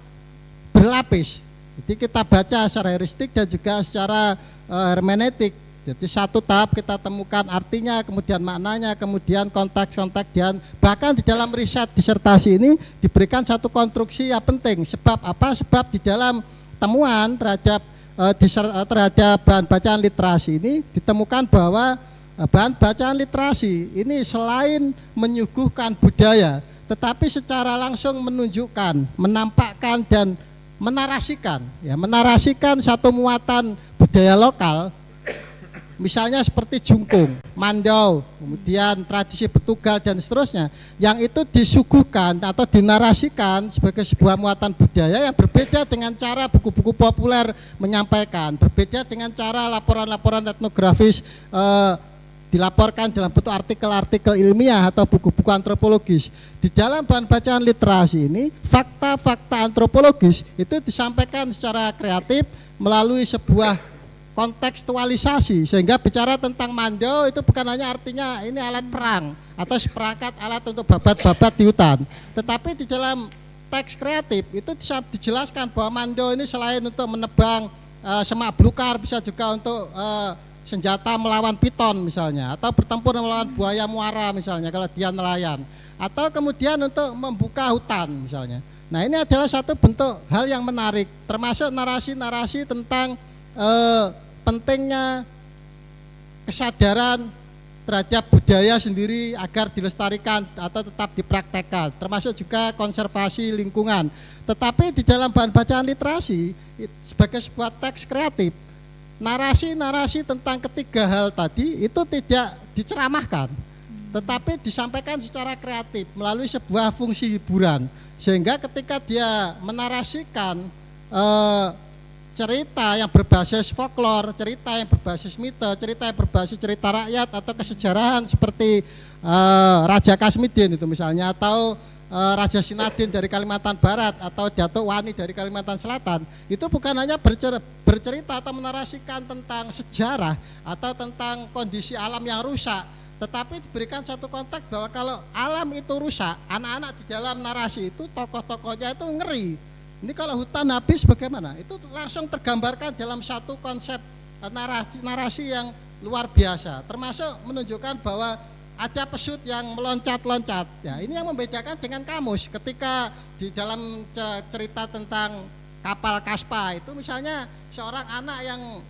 berlapis. Jadi kita baca secara heuristik dan juga secara hermeneutik, Jadi satu tahap kita temukan artinya, kemudian maknanya, kemudian konteks-konteks, dan bahkan di dalam riset disertasi ini diberikan satu konstruksi yang penting. Sebab apa? Sebab di dalam temuan terhadap bahan bacaan literasi ini ditemukan bahwa bahan bacaan literasi ini selain menyuguhkan budaya, tetapi secara langsung menunjukkan, menampakkan dan menarasikan, ya, menarasikan satu muatan budaya lokal. Misalnya seperti jungkung, mandau, kemudian tradisi betugal dan seterusnya, yang itu disuguhkan atau dinarasikan sebagai sebuah muatan budaya yang berbeda dengan cara buku-buku populer menyampaikan, berbeda dengan cara laporan-laporan etnografis dilaporkan dalam bentuk artikel-artikel ilmiah atau buku-buku antropologis. Di dalam bahan bacaan literasi ini, fakta-fakta antropologis itu disampaikan secara kreatif melalui sebuah kontekstualisasi, sehingga bicara tentang mandau itu bukan hanya artinya ini alat perang atau seperangkat alat untuk babat-babat di hutan, tetapi di dalam teks kreatif itu dijelaskan bahwa mandau ini selain untuk menebang semak belukar, bisa juga untuk senjata melawan piton misalnya, atau bertempur melawan buaya muara misalnya kalau dia nelayan, atau kemudian untuk membuka hutan misalnya. Nah, ini adalah satu bentuk hal yang menarik, termasuk narasi-narasi tentang pentingnya kesadaran terhadap budaya sendiri agar dilestarikan atau tetap dipraktekkan, termasuk juga konservasi lingkungan. Tetapi di dalam bahan bacaan literasi sebagai sebuah teks kreatif, narasi-narasi tentang ketiga hal tadi itu tidak diceramahkan, tetapi disampaikan secara kreatif melalui sebuah fungsi hiburan, sehingga ketika dia menarasikan cerita yang berbasis folklore, cerita yang berbasis mite, cerita yang berbasis cerita rakyat atau kesejarahan seperti Raja Kasmidin itu misalnya, atau Raja Sinadin dari Kalimantan Barat, atau Datuk Wani dari Kalimantan Selatan, itu bukan hanya bercerita atau menarasikan tentang sejarah atau tentang kondisi alam yang rusak, tetapi diberikan satu konteks bahwa kalau alam itu rusak, anak-anak di dalam narasi itu, tokoh-tokohnya itu ngeri. Ini kalau hutan habis bagaimana? Itu langsung tergambarkan dalam satu konsep narasi yang luar biasa, termasuk menunjukkan bahwa ada pesut yang meloncat-loncat. Ya, ini yang membedakan dengan kamus. Ketika di dalam cerita tentang kapal Kaspa itu misalnya seorang anak yang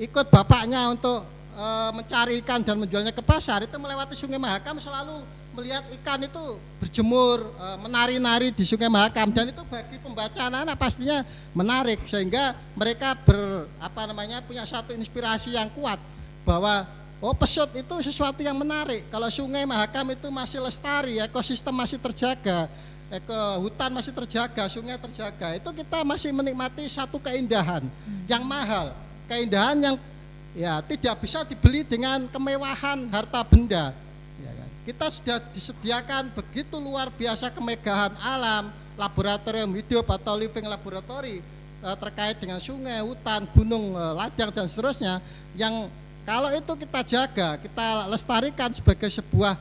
ikut bapaknya untuk mencari ikan dan menjualnya ke pasar, itu melewati Sungai Mahakam selalu melihat ikan itu berjemur, menari-nari di Sungai Mahakam, dan itu bagi pembaca anak-anak pastinya menarik, sehingga mereka punya satu inspirasi yang kuat bahwa pesut itu sesuatu yang menarik. Kalau Sungai Mahakam itu masih lestari, ekosistem masih terjaga, hutan masih terjaga, sungai terjaga, itu kita masih menikmati satu keindahan yang mahal, keindahan yang ya tidak bisa dibeli dengan kemewahan harta benda. Kita sudah disediakan begitu luar biasa kemegahan alam, laboratorium hidup atau living laboratory terkait dengan sungai, hutan, gunung, ladang dan seterusnya, yang kalau itu kita jaga, kita lestarikan sebagai sebuah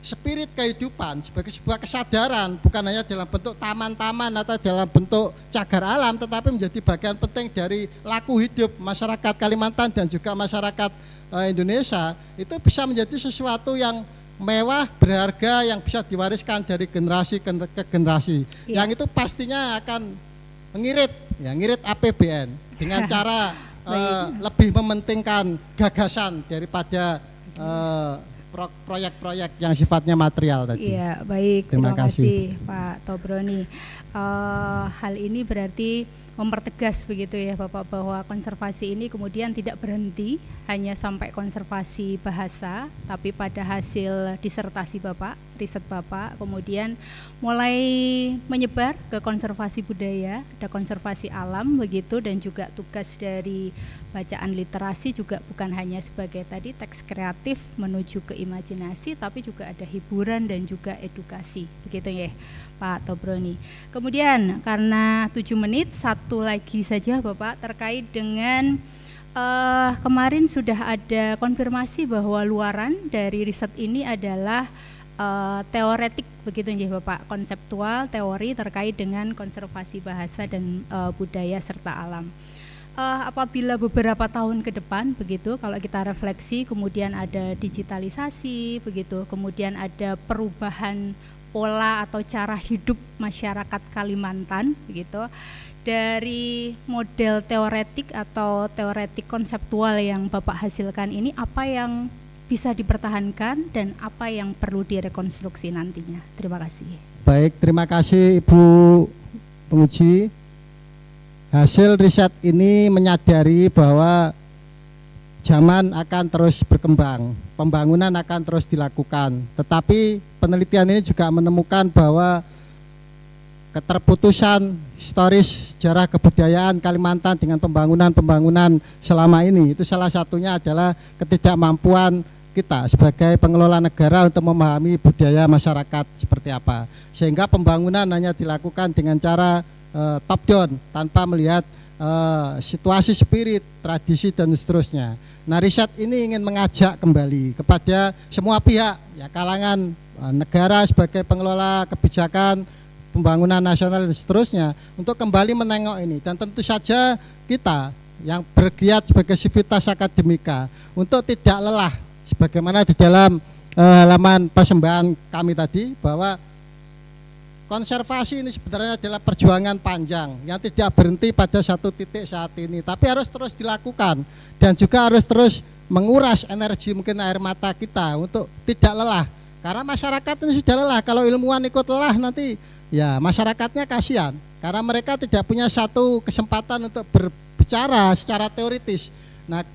spirit kehidupan, sebagai sebuah kesadaran, bukan hanya dalam bentuk taman-taman atau dalam bentuk cagar alam, tetapi menjadi bagian penting dari laku hidup masyarakat Kalimantan dan juga masyarakat Indonesia, itu bisa menjadi sesuatu yang mewah, berharga, yang bisa diwariskan dari generasi ke generasi, yang itu pastinya akan ngirit APBN dengan cara lebih mementingkan gagasan daripada proyek-proyek yang sifatnya material tadi.
Iya, baik. Terima kasih Pak Tobroni. Hal ini berarti mempertegas begitu ya Bapak, bahwa konservasi ini kemudian tidak berhenti hanya sampai konservasi bahasa, tapi pada hasil disertasi Bapak, riset Bapak, kemudian mulai menyebar ke konservasi budaya, ada konservasi alam begitu, dan juga tugas dari bacaan literasi juga bukan hanya sebagai tadi teks kreatif menuju ke imajinasi, tapi juga ada hiburan dan juga edukasi, begitu ya Pak Tobroni. Kemudian karena 7 menit, satu lagi saja Bapak terkait dengan kemarin sudah ada konfirmasi bahwa luaran dari riset ini adalah teoretik begitu ya Bapak, konseptual, teori terkait dengan konservasi bahasa dan budaya serta alam. apabila beberapa tahun ke depan begitu, kalau kita refleksi, kemudian ada digitalisasi begitu, kemudian ada perubahan pola atau cara hidup masyarakat Kalimantan begitu, dari model teoretik atau teoretik konseptual yang Bapak hasilkan ini, apa yang bisa dipertahankan dan apa yang perlu direkonstruksi nantinya? Terima kasih.
Baik, terima kasih Ibu penguji. Hasil riset ini menyadari bahwa zaman akan terus berkembang, pembangunan akan terus dilakukan. Tetapi penelitian ini juga menemukan bahwa keterputusan historis sejarah kebudayaan Kalimantan dengan pembangunan selama ini, itu salah satunya adalah ketidakmampuan kita sebagai pengelola negara untuk memahami budaya masyarakat seperti apa. Sehingga pembangunan hanya dilakukan dengan cara top down tanpa melihat situasi spirit, tradisi dan seterusnya. Nah, riset ini ingin mengajak kembali kepada semua pihak, ya, kalangan negara sebagai pengelola kebijakan pembangunan nasional dan seterusnya, untuk kembali menengok ini. Dan tentu saja kita yang bergiat sebagai sivitas akademika untuk tidak lelah, sebagaimana di dalam halaman persembahan kami tadi, bahwa konservasi ini sebenarnya adalah perjuangan panjang yang tidak berhenti pada satu titik saat ini, tapi harus terus dilakukan dan juga harus terus menguras energi, mungkin air mata kita untuk tidak lelah, karena masyarakat ini sudah lelah. Kalau ilmuwan ikut lelah nanti ya masyarakatnya kasihan, karena mereka tidak punya satu kesempatan untuk berbicara secara teoritis. Nah,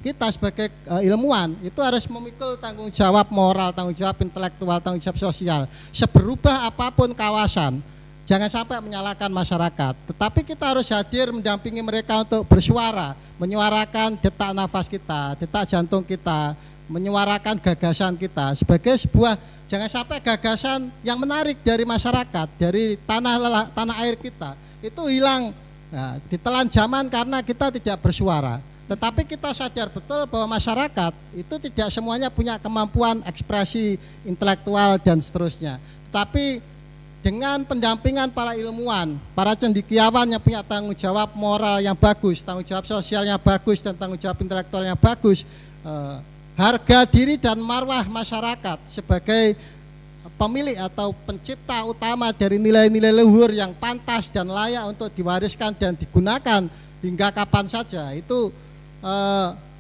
kita sebagai ilmuwan itu harus memikul tanggung jawab moral, tanggung jawab intelektual, tanggung jawab sosial. Seberubah apapun kawasan, jangan sampai menyalahkan masyarakat, tetapi kita harus hadir mendampingi mereka untuk bersuara, menyuarakan detak nafas kita, detak jantung kita, menyuarakan gagasan kita sebagai sebuah, jangan sampai gagasan yang menarik dari masyarakat, dari tanah air kita itu hilang, nah, ditelan zaman karena kita tidak bersuara. Tetapi kita sadar betul bahwa masyarakat itu tidak semuanya punya kemampuan ekspresi intelektual dan seterusnya. Tetapi dengan pendampingan para ilmuwan, para cendekiawan yang punya tanggung jawab moral yang bagus, tanggung jawab sosial yang bagus, dan tanggung jawab intelektual yang bagus, harga diri dan marwah masyarakat sebagai pemilik atau pencipta utama dari nilai-nilai luhur yang pantas dan layak untuk diwariskan dan digunakan hingga kapan saja, itu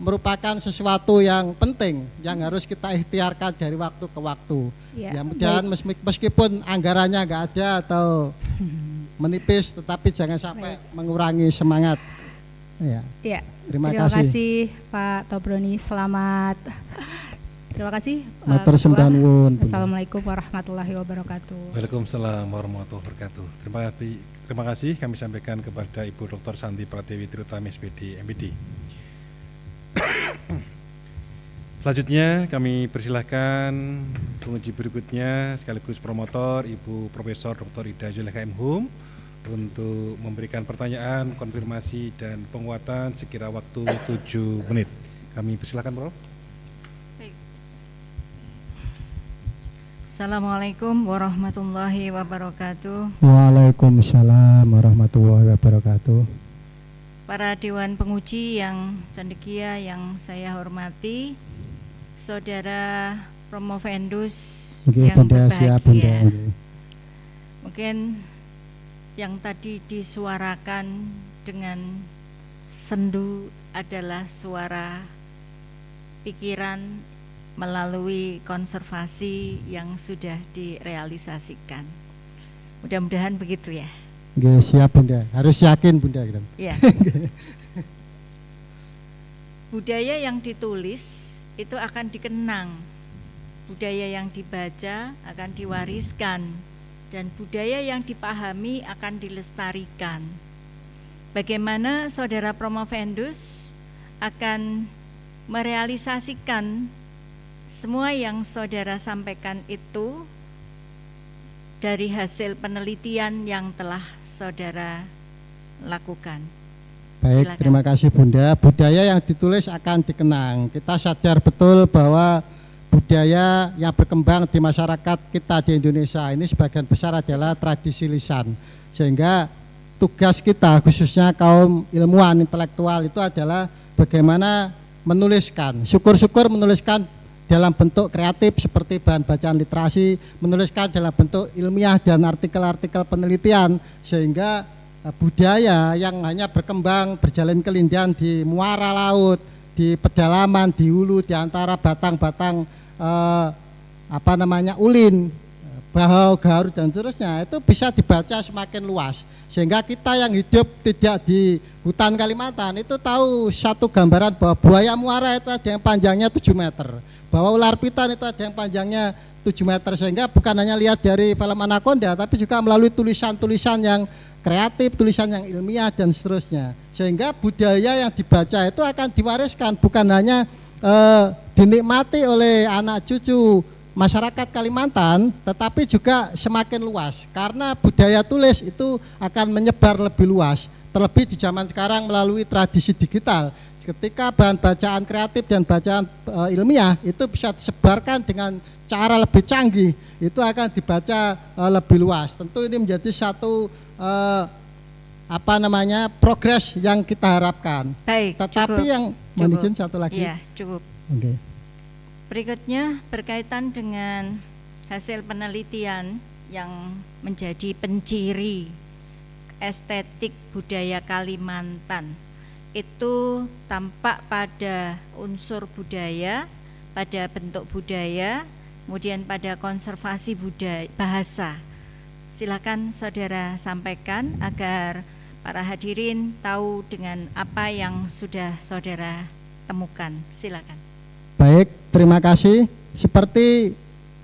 merupakan sesuatu yang penting yang harus kita ikhtiarkan dari waktu ke waktu. Ya, mudah-mudahan meskipun anggarannya nggak ada atau menipis, tetapi jangan sampai mengurangi semangat. Ya. Terima kasih
Pak Tobroni. Selamat. Terima kasih.
Matur sembah nuwun.
Assalamualaikum warahmatullahi wabarakatuh.
Waalaikumsalam warahmatullahi wabarakatuh. Terima kasih kami sampaikan kepada Ibu Dr. Santi Pratiwi Tirutami SPD MPD. Selanjutnya kami persilahkan penguji berikutnya sekaligus promotor Ibu Profesor Dr. Ida Zulekha M.Hum untuk memberikan pertanyaan, konfirmasi dan penguatan sekira waktu 7 menit. Kami persilahkan, Prof.
Baik. Assalamualaikum warahmatullahi wabarakatuh.
Waalaikumsalam warahmatullahi wabarakatuh.
Para Dewan Penguji yang cendekia yang saya hormati, Saudara Promovendus yang berbahagia. Mungkin yang tadi disuarakan dengan sendu adalah suara pikiran melalui konservasi yang sudah direalisasikan. Mudah-mudahan begitu ya.
Nggih, siap Bunda. Harus yakin Bunda gitu.
Iya. Budaya yang ditulis itu akan dikenang. Budaya yang dibaca akan diwariskan, dan budaya yang dipahami akan dilestarikan. Bagaimana Saudara Promovendus akan merealisasikan semua yang Saudara sampaikan itu dari hasil penelitian yang telah Saudara lakukan.
Baik, silakan. Terima kasih Bunda. Budaya yang ditulis akan dikenang. Kita sadar betul bahwa budaya yang berkembang di masyarakat kita di Indonesia ini sebagian besar adalah tradisi lisan. Sehingga tugas kita khususnya kaum ilmuwan intelektual itu adalah bagaimana menuliskan, syukur-syukur menuliskan dalam bentuk kreatif seperti bahan bacaan literasi, menuliskan dalam bentuk ilmiah dan artikel-artikel penelitian, sehingga budaya yang hanya berkembang berjalin kelindihan di muara laut, di pedalaman, di hulu, di antara batang-batang ulin, bahau, garut dan seterusnya itu bisa dibaca semakin luas, sehingga kita yang hidup tidak di hutan Kalimantan itu tahu satu gambaran bahwa buaya muara itu ada yang panjangnya 7 meter, bahwa ular piton itu ada yang panjangnya 7 meter, sehingga bukan hanya lihat dari film Anaconda tapi juga melalui tulisan-tulisan yang kreatif, tulisan yang ilmiah dan seterusnya, sehingga budaya yang dibaca itu akan diwariskan bukan hanya dinikmati oleh anak cucu masyarakat Kalimantan, tetapi juga semakin luas karena budaya tulis itu akan menyebar lebih luas, terlebih di zaman sekarang melalui tradisi digital. Ketika bahan bacaan kreatif dan bacaan ilmiah itu bisa disebarkan dengan cara lebih canggih, itu akan dibaca lebih luas. Tentu ini menjadi satu progres yang kita harapkan.
Baik,
tetapi
cukup,
yang mohon izin satu lagi.
Iya, cukup.
Oke.
Berikutnya berkaitan dengan hasil penelitian yang menjadi penciri estetik budaya Kalimantan. Itu tampak pada unsur budaya, pada bentuk budaya, kemudian pada konservasi budaya, bahasa. Silakan saudara sampaikan agar para hadirin tahu dengan apa yang sudah saudara temukan. Silakan.
Baik, terima kasih. Seperti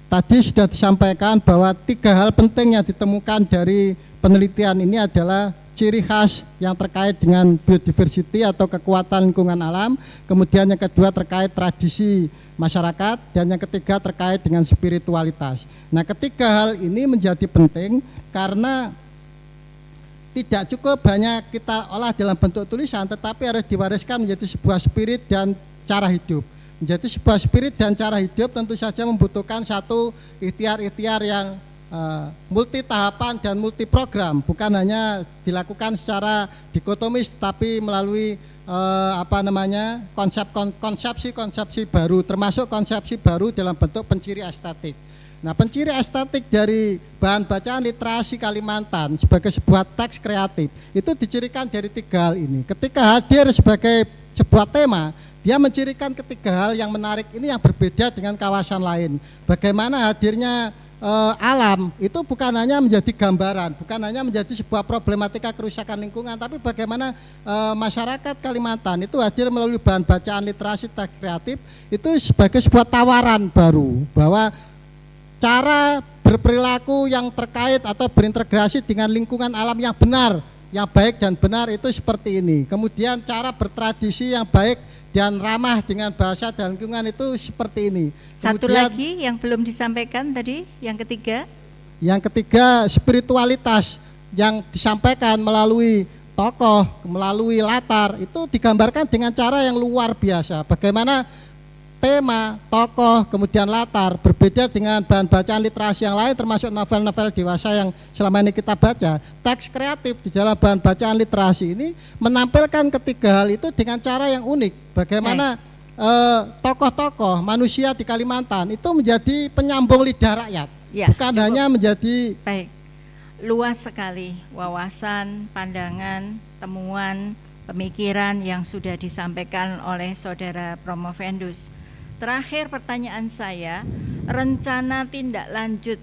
tadi sudah disampaikan bahwa 3 hal penting yang ditemukan dari penelitian ini adalah ciri khas yang terkait dengan biodiversity atau kekuatan lingkungan alam, kemudian yang kedua terkait tradisi masyarakat, dan yang ketiga terkait dengan spiritualitas. Nah, ketiga hal ini menjadi penting karena tidak cukup hanya kita olah dalam bentuk tulisan, tetapi harus diwariskan menjadi sebuah spirit dan cara hidup. Menjadi sebuah spirit dan cara hidup tentu saja membutuhkan satu ikhtiar-ikhtiar yang multi tahapan dan multi program, bukan hanya dilakukan secara dikotomis, tapi melalui konsepsi baru, termasuk konsepsi baru dalam bentuk penciri estetik. Nah, penciri estetik dari bahan bacaan literasi Kalimantan sebagai sebuah teks kreatif itu dicirikan dari 3 hal ini. Ketika hadir sebagai sebuah tema, dia mencirikan 3 hal yang menarik ini yang berbeda dengan kawasan lain. Bagaimana hadirnya alam itu bukan hanya menjadi gambaran, bukan hanya menjadi sebuah problematika kerusakan lingkungan, tapi bagaimana masyarakat Kalimantan itu hadir melalui bahan bacaan literasi teks kreatif itu sebagai sebuah tawaran baru bahwa cara berperilaku yang terkait atau berintegrasi dengan lingkungan alam yang benar, yang baik dan benar itu seperti ini. Kemudian cara bertradisi yang baik dan ramah dengan bahasa dan lingkungan itu seperti ini.
Satu
Kemudian,
lagi yang belum disampaikan tadi, yang ketiga.
Yang ketiga, spiritualitas yang disampaikan melalui tokoh, melalui latar, itu digambarkan dengan cara yang luar biasa. Bagaimana tema, tokoh, kemudian latar berbeda dengan bahan bacaan literasi yang lain, termasuk novel-novel dewasa yang selama ini kita baca. Teks kreatif di dalam bahan bacaan literasi ini menampilkan 3 hal itu dengan cara yang unik. Bagaimana tokoh-tokoh manusia di Kalimantan itu menjadi penyambung lidah rakyat,
Ya,
bukan hanya menjadi
baik. Luas sekali wawasan, pandangan, temuan, pemikiran yang sudah disampaikan oleh saudara Promovendus. Terakhir pertanyaan saya, rencana tindak lanjut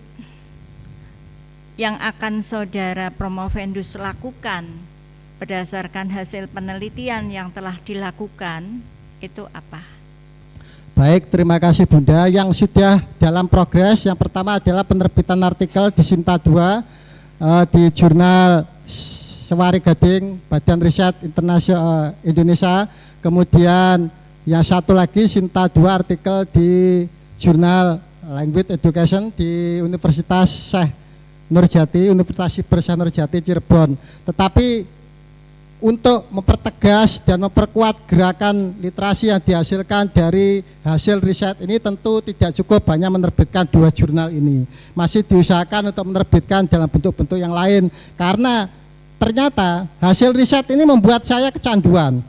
yang akan saudara Promovendus lakukan berdasarkan hasil penelitian yang telah dilakukan itu apa?
Baik, terima kasih Bunda. Yang sudah dalam progres, yang pertama adalah penerbitan artikel di Sinta 2 di jurnal Sewari Gading Badan Riset Internasional Indonesia. Kemudian yang satu lagi Sinta 2 artikel di jurnal Language Education di Universitas Syekh Nurjati, Universitas Syekh Nurjati Cirebon. Tetapi untuk mempertegas dan memperkuat gerakan literasi yang dihasilkan dari hasil riset ini, tentu tidak cukup hanya menerbitkan 2 jurnal ini. Masih diusahakan untuk menerbitkan dalam bentuk-bentuk yang lain, karena ternyata hasil riset ini membuat saya kecanduan.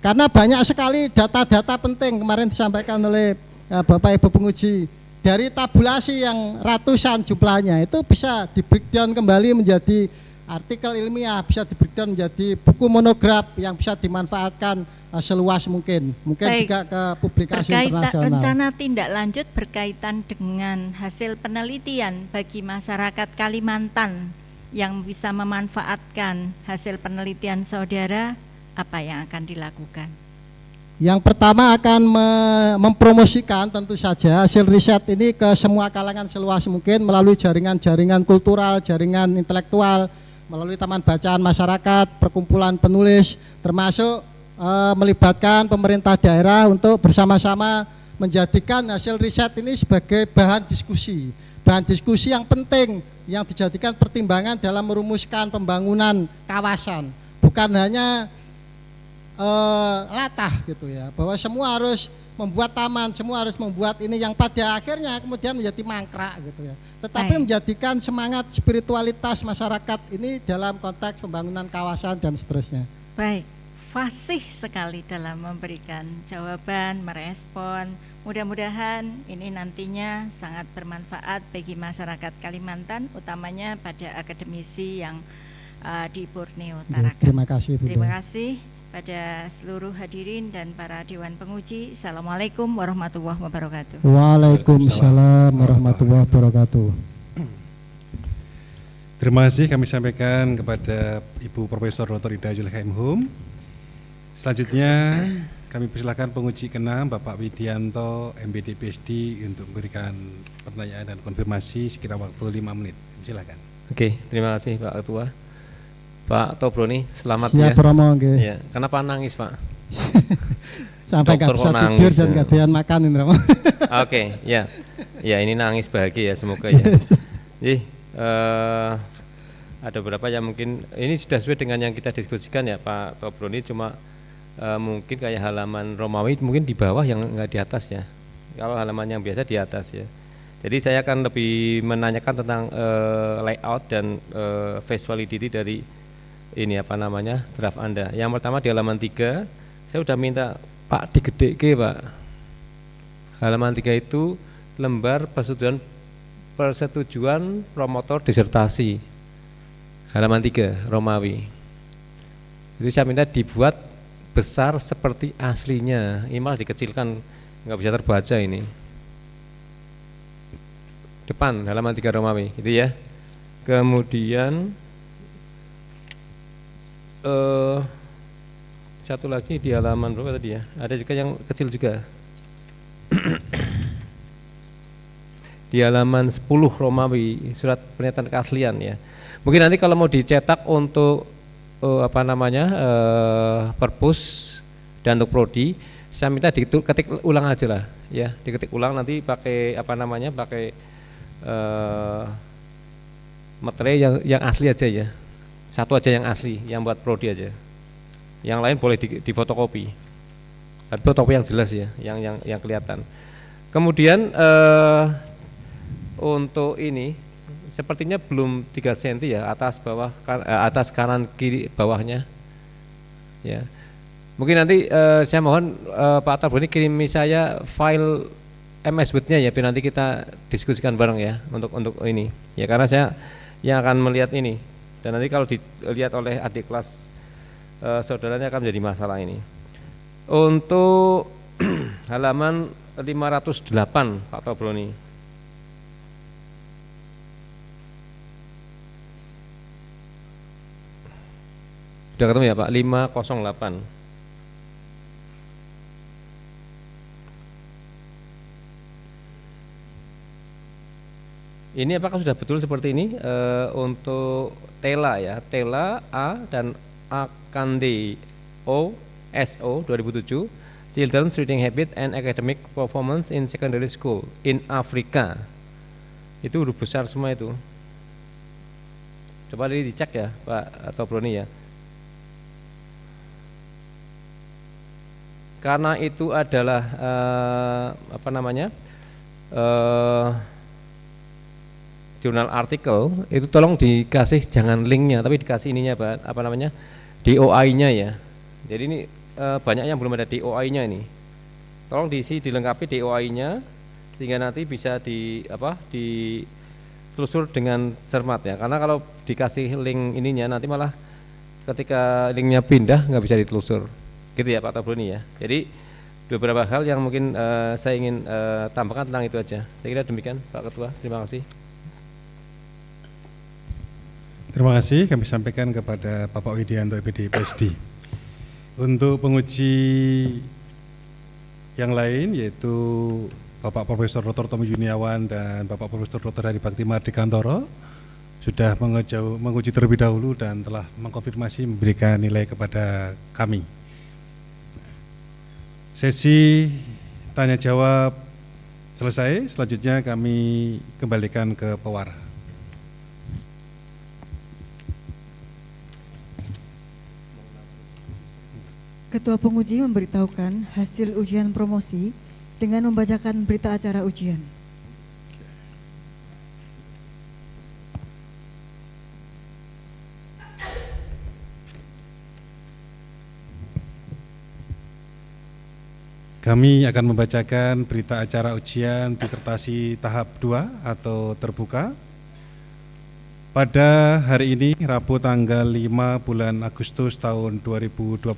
Karena banyak sekali data-data penting kemarin disampaikan oleh Bapak Ibu penguji. Dari tabulasi yang ratusan jumlahnya itu bisa di breakdown kembali menjadi artikel ilmiah, bisa di breakdown menjadi buku monograf yang bisa dimanfaatkan seluas mungkin. Mungkin
Baik.
juga ke publikasi
Berkaitan
internasional.
rencana tindak lanjut berkaitan dengan hasil penelitian bagi masyarakat Kalimantan yang bisa memanfaatkan hasil penelitian saudara, apa yang akan dilakukan?
Yang pertama akan mempromosikan tentu saja hasil riset ini ke semua kalangan seluas mungkin melalui jaringan-jaringan kultural, jaringan intelektual, melalui taman bacaan masyarakat, perkumpulan penulis, termasuk melibatkan pemerintah daerah untuk bersama-sama menjadikan hasil riset ini sebagai bahan diskusi yang penting yang dijadikan pertimbangan dalam merumuskan pembangunan kawasan, bukan hanya latah gitu ya, bahwa semua harus membuat taman, semua harus membuat ini yang pada akhirnya kemudian menjadi mangkrak gitu ya. Tetapi menjadikan semangat spiritualitas masyarakat ini dalam konteks pembangunan kawasan dan seterusnya.
Baik, fasih sekali dalam memberikan jawaban, merespon. Mudah-mudahan ini nantinya sangat bermanfaat bagi masyarakat Kalimantan, utamanya pada akademisi yang di Borneo Tarakan.
Terima kasih, Bunda.
Terima kasih pada seluruh hadirin dan para dewan penguji. Assalamualaikum warahmatullahi wabarakatuh.
Waalaikumsalam warahmatullahi wabarakatuh.
Terima kasih kami sampaikan kepada Ibu Profesor Dr. Ida Zulekha M.Hum. Selanjutnya kami persilakan penguji ke-6 Bapak Widianto MBD PhD untuk memberikan pertanyaan dan konfirmasi sekira waktu 5 menit. Silakan.
Oke, terima kasih Pak Ketua. Pak Tobroni, selamat
Siap,
ya.
Romo, nggih.
Ya, kenapa nangis Pak?
Sampai nggak bisa tidur dan nggak doyan makan ini, Romo.
Oke, ya, ya ini nangis bahagia ya semoga ya. Jadi ada beberapa yang mungkin ini sudah sesuai dengan yang kita diskusikan ya Pak Tobroni, cuma mungkin kayak halaman Romawi mungkin di bawah yang nggak di atas ya. Kalau halaman yang biasa di atas ya. Jadi saya akan lebih menanyakan tentang layout dan face validity dari ini apa namanya draft Anda. Yang pertama di halaman 3 saya sudah minta Pak digedeke Pak. Halaman 3 itu lembar persetujuan promotor disertasi. Halaman 3 Romawi. Itu saya minta dibuat besar seperti aslinya. Ini malah dikecilkan, nggak bisa terbaca ini. Depan halaman 3 Romawi, gitu ya. Kemudian satu lagi di halaman berapa tadi ya? Ada juga yang kecil juga. Di halaman 10 Romawi, surat pernyataan keaslian ya. Mungkin nanti kalau mau dicetak untuk perpus dan untuk prodi, saya minta diketik ulang aja lah, ya, diketik ulang nanti pakai pakai materai yang asli aja ya. Satu aja yang asli, yang buat prodi aja. Yang lain boleh di fotokopi. Fotokopi yang jelas ya, yang kelihatan. Kemudian untuk ini sepertinya belum 3 cm ya, atas bawah atas kanan kiri bawahnya. Ya. Mungkin nanti saya mohon Pak Tobroni kirimi saya file MS Word-nya ya, biar nanti kita diskusikan bareng ya untuk ini. Ya karena saya yang akan melihat ini. Dan nanti kalau dilihat oleh adik kelas saudaranya akan menjadi masalah ini. Untuk halaman 508 Pak Tobroni. Sudah ketemu ya Pak? 508. Ini apakah sudah betul seperti ini untuk TELA ya, TELA A dan Akande O SO 2007, Children's Reading Habit and Academic Performance in Secondary School in Africa. Itu huruf besar semua itu. Coba dicek ya Pak Tobroni ya. Karena itu adalah jurnal artikel itu tolong dikasih jangan linknya tapi dikasih ininya apa namanya DOI-nya ya. Jadi ini banyak yang belum ada DOI-nya ini. Tolong diisi dilengkapi DOI-nya sehingga nanti bisa ditelusur dengan cermat ya. Karena kalau dikasih link ininya nanti malah ketika linknya pindah nggak bisa ditelusur. Gitu ya Pak Tobroni ya. Jadi beberapa hal yang mungkin saya ingin tambahkan tentang itu aja. Saya kira demikian Pak Ketua. Terima kasih.
Terima kasih kami sampaikan kepada Bapak Widianto EPD PSD. Untuk penguji yang lain yaitu Bapak Profesor Dr. Tommy Juniawan dan Bapak Profesor Dr. Hari Bakti Mardikantoro sudah menguji terlebih dahulu dan telah mengkonfirmasi memberikan nilai kepada kami. Sesi tanya jawab selesai, selanjutnya kami kembalikan ke pewara.
Ketua penguji memberitahukan hasil ujian promosi dengan membacakan berita acara ujian.
Kami akan membacakan berita acara ujian disertasi tahap 2 atau terbuka. Pada hari ini, Rabu tanggal 5 bulan Agustus tahun 2026,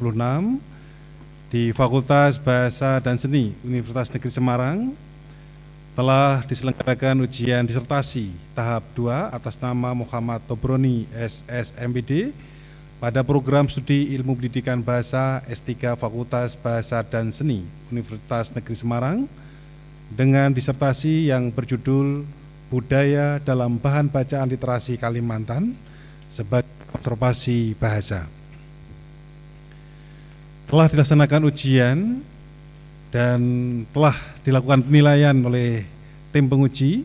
di Fakultas Bahasa dan Seni Universitas Negeri Semarang telah diselenggarakan ujian disertasi tahap 2 atas nama Muhammad Tobroni SSMPD pada program studi Ilmu Pendidikan Bahasa S3 Fakultas Bahasa dan Seni Universitas Negeri Semarang dengan disertasi yang berjudul Budaya dalam Bahan Bacaan Literasi Kalimantan sebagai observasi bahasa. Telah dilaksanakan ujian dan telah dilakukan penilaian oleh tim penguji.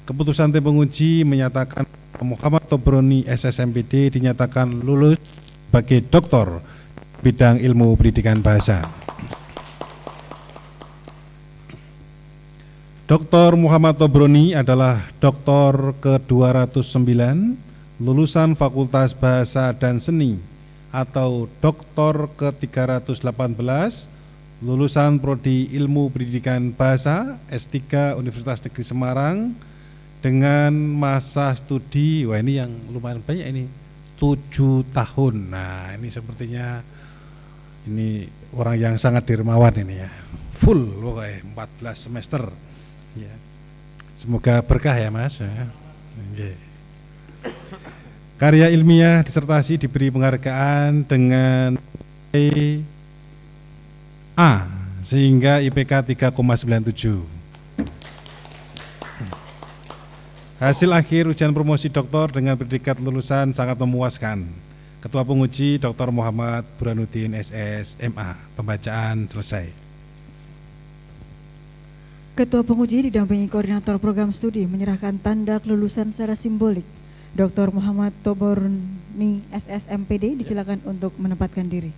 Keputusan tim penguji menyatakan Muhammad Tobroni SSMPD dinyatakan lulus sebagai doktor bidang ilmu pendidikan bahasa. Dr. Muhammad Tobroni adalah doktor ke-209 lulusan Fakultas Bahasa dan Seni atau doktor ke-318 lulusan Prodi Ilmu Pendidikan Bahasa S3 Universitas Negeri Semarang dengan masa studi, wah ini yang lumayan banyak ini, 7 tahun. Nah ini sepertinya ini orang yang sangat dermawan ini ya, full pokoknya 14 semester. Ya. Semoga berkah ya Mas. Ya. Karya ilmiah disertasi diberi penghargaan dengan A sehingga IPK 3,97. Hasil akhir ujian promosi doktor dengan predikat lulusan sangat memuaskan. Ketua penguji Dr. Muhammad Burhanuddin SS MA. Pembacaan selesai.
Ketua penguji didampingi koordinator program studi menyerahkan tanda kelulusan secara simbolik. Dr. Muhammad Tobroni SSMPD disilakan untuk menempatkan diri.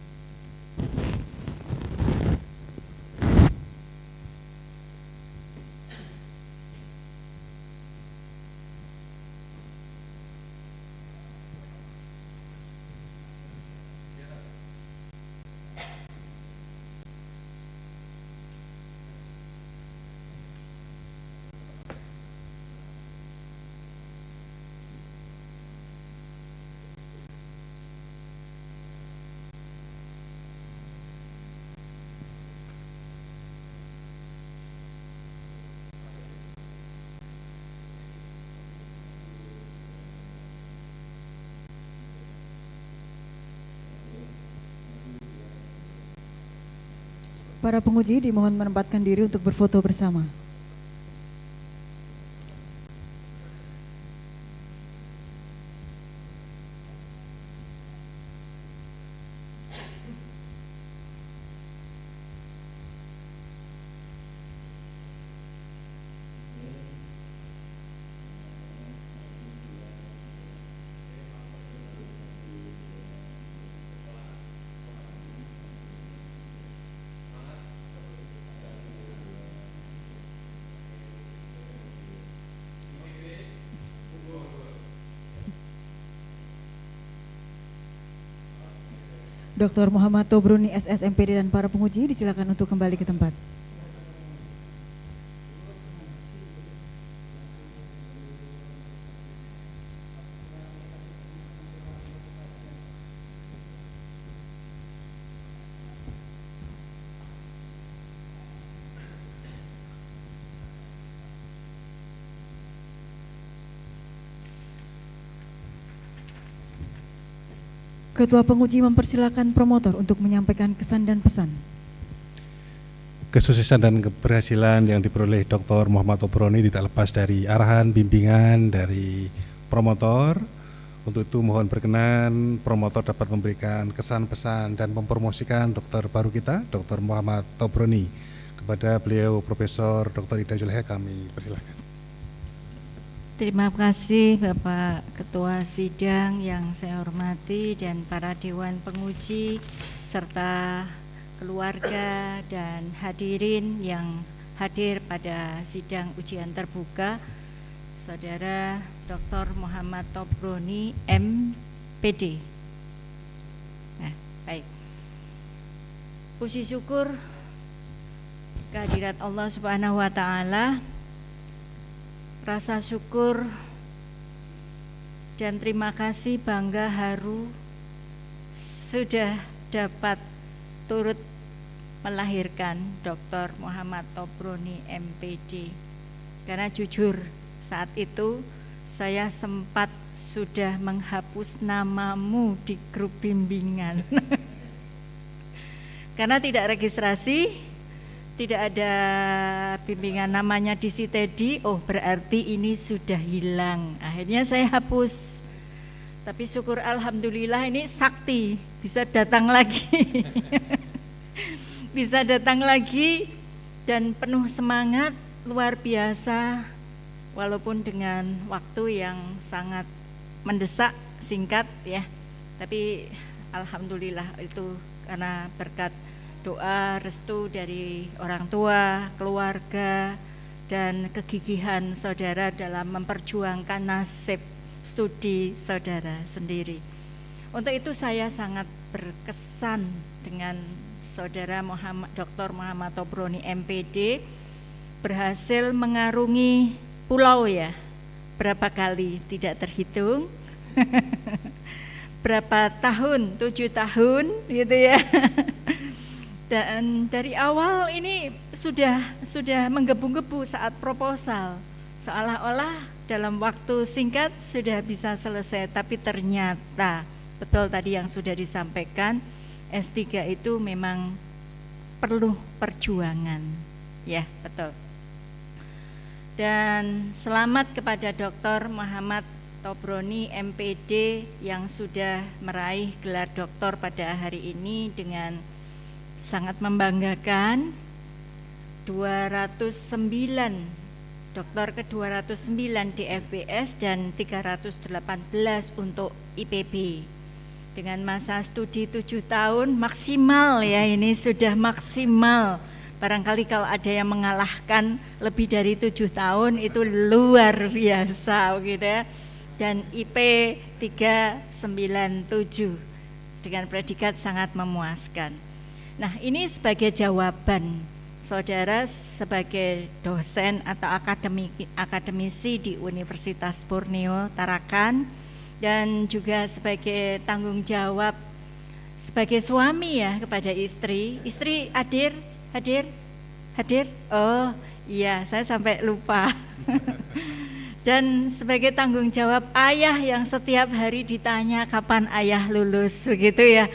Para penguji dimohon menempatkan diri untuk berfoto bersama. Dr. Muhammad Tobroni SSMPD dan para penguji disilakan untuk kembali ke tempat. Ketua penguji mempersilakan promotor untuk menyampaikan kesan dan pesan.
Kesuksesan dan keberhasilan yang diperoleh Dr. Muhammad Tobroni tidak lepas dari arahan bimbingan dari promotor. Untuk itu mohon berkenan promotor dapat memberikan kesan pesan dan mempromosikan dokter baru kita, Dr. Muhammad Tobroni. Kepada beliau Profesor Dr. Ida Juleha kami persilakan.
Terima kasih Bapak Ketua Sidang yang saya hormati dan para Dewan Penguji serta keluarga dan hadirin yang hadir pada sidang ujian terbuka. Saudara Dr. Muhammad Tobroni MPD. Nah, baik. Puji syukur kehadirat Allah Subhanahu wa taala. Rasa syukur dan terima kasih, bangga, haru sudah dapat turut melahirkan Dr. Muhammad Tobroni MPD. Karena jujur saat itu saya sempat sudah menghapus namamu di grup bimbingan. Karena tidak registrasi, tidak ada bimbingan namanya di Sitedi, oh berarti ini sudah hilang. Akhirnya saya hapus. Tapi syukur alhamdulillah ini sakti, bisa datang lagi. Bisa datang lagi dan penuh semangat, luar biasa. Walaupun dengan waktu yang sangat mendesak, singkat ya. Tapi alhamdulillah itu karena berkat doa, restu dari orang tua, keluarga, dan kegigihan saudara dalam memperjuangkan nasib studi saudara sendiri. Untuk itu saya sangat berkesan dengan saudara Dr. Muhammad Tobroni MPD berhasil mengarungi pulau ya, berapa kali tidak terhitung. Berapa tahun, 7 tahun gitu ya. Dan dari awal ini sudah menggebu-gebu saat proposal, seolah-olah dalam waktu singkat sudah bisa selesai, tapi ternyata betul tadi yang sudah disampaikan, S3 itu memang perlu perjuangan, ya betul. Dan selamat kepada Dr. Muhammad Tobroni MPD yang sudah meraih gelar doktor pada hari ini dengan sangat membanggakan. 209 doktor ke-209 di FBS dan 318 untuk IPB. Dengan masa studi 7 tahun maksimal ya, ini sudah maksimal. Barangkali kalau ada yang mengalahkan lebih dari 7 tahun itu luar biasa gitu ya. Dan IP 397 dengan predikat sangat memuaskan. Nah, ini sebagai jawaban saudara sebagai dosen atau akademisi di Universitas Borneo Tarakan, dan juga sebagai tanggung jawab sebagai suami ya kepada istri. Istri hadir? Oh iya, saya sampai lupa. Dan sebagai tanggung jawab ayah yang setiap hari ditanya kapan ayah lulus begitu ya.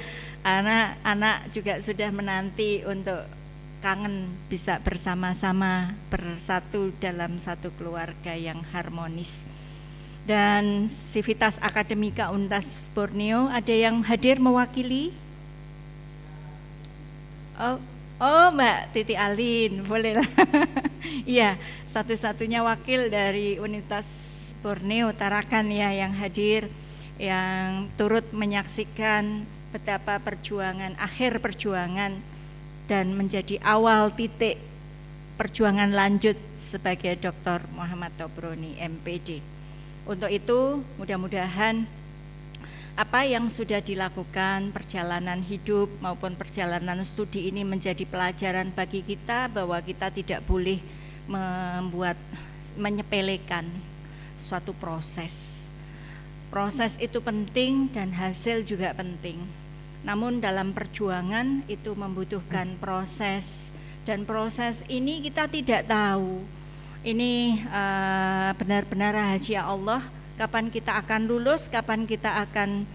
Anak-anak juga sudah menanti untuk kangen bisa bersama-sama bersatu dalam satu keluarga yang harmonis. Dan Sivitas Akademika Universitas Borneo, ada yang hadir mewakili? Oh Mbak Titi Alin, bolehlah. Iya, satu-satunya wakil dari Universitas Borneo Tarakan ya yang hadir, yang turut menyaksikan betapa akhir perjuangan dan menjadi awal titik perjuangan lanjut sebagai Dr. Muhammad Tobroni MPD. Untuk itu mudah-mudahan apa yang sudah dilakukan perjalanan hidup maupun perjalanan studi ini menjadi pelajaran bagi kita bahwa kita tidak boleh menyepelekan suatu proses. Proses itu penting dan hasil juga penting. Namun dalam perjuangan itu membutuhkan proses, dan proses ini kita tidak tahu. Ini benar-benar rahasia Allah. Kapan kita akan lulus, kapan kita akan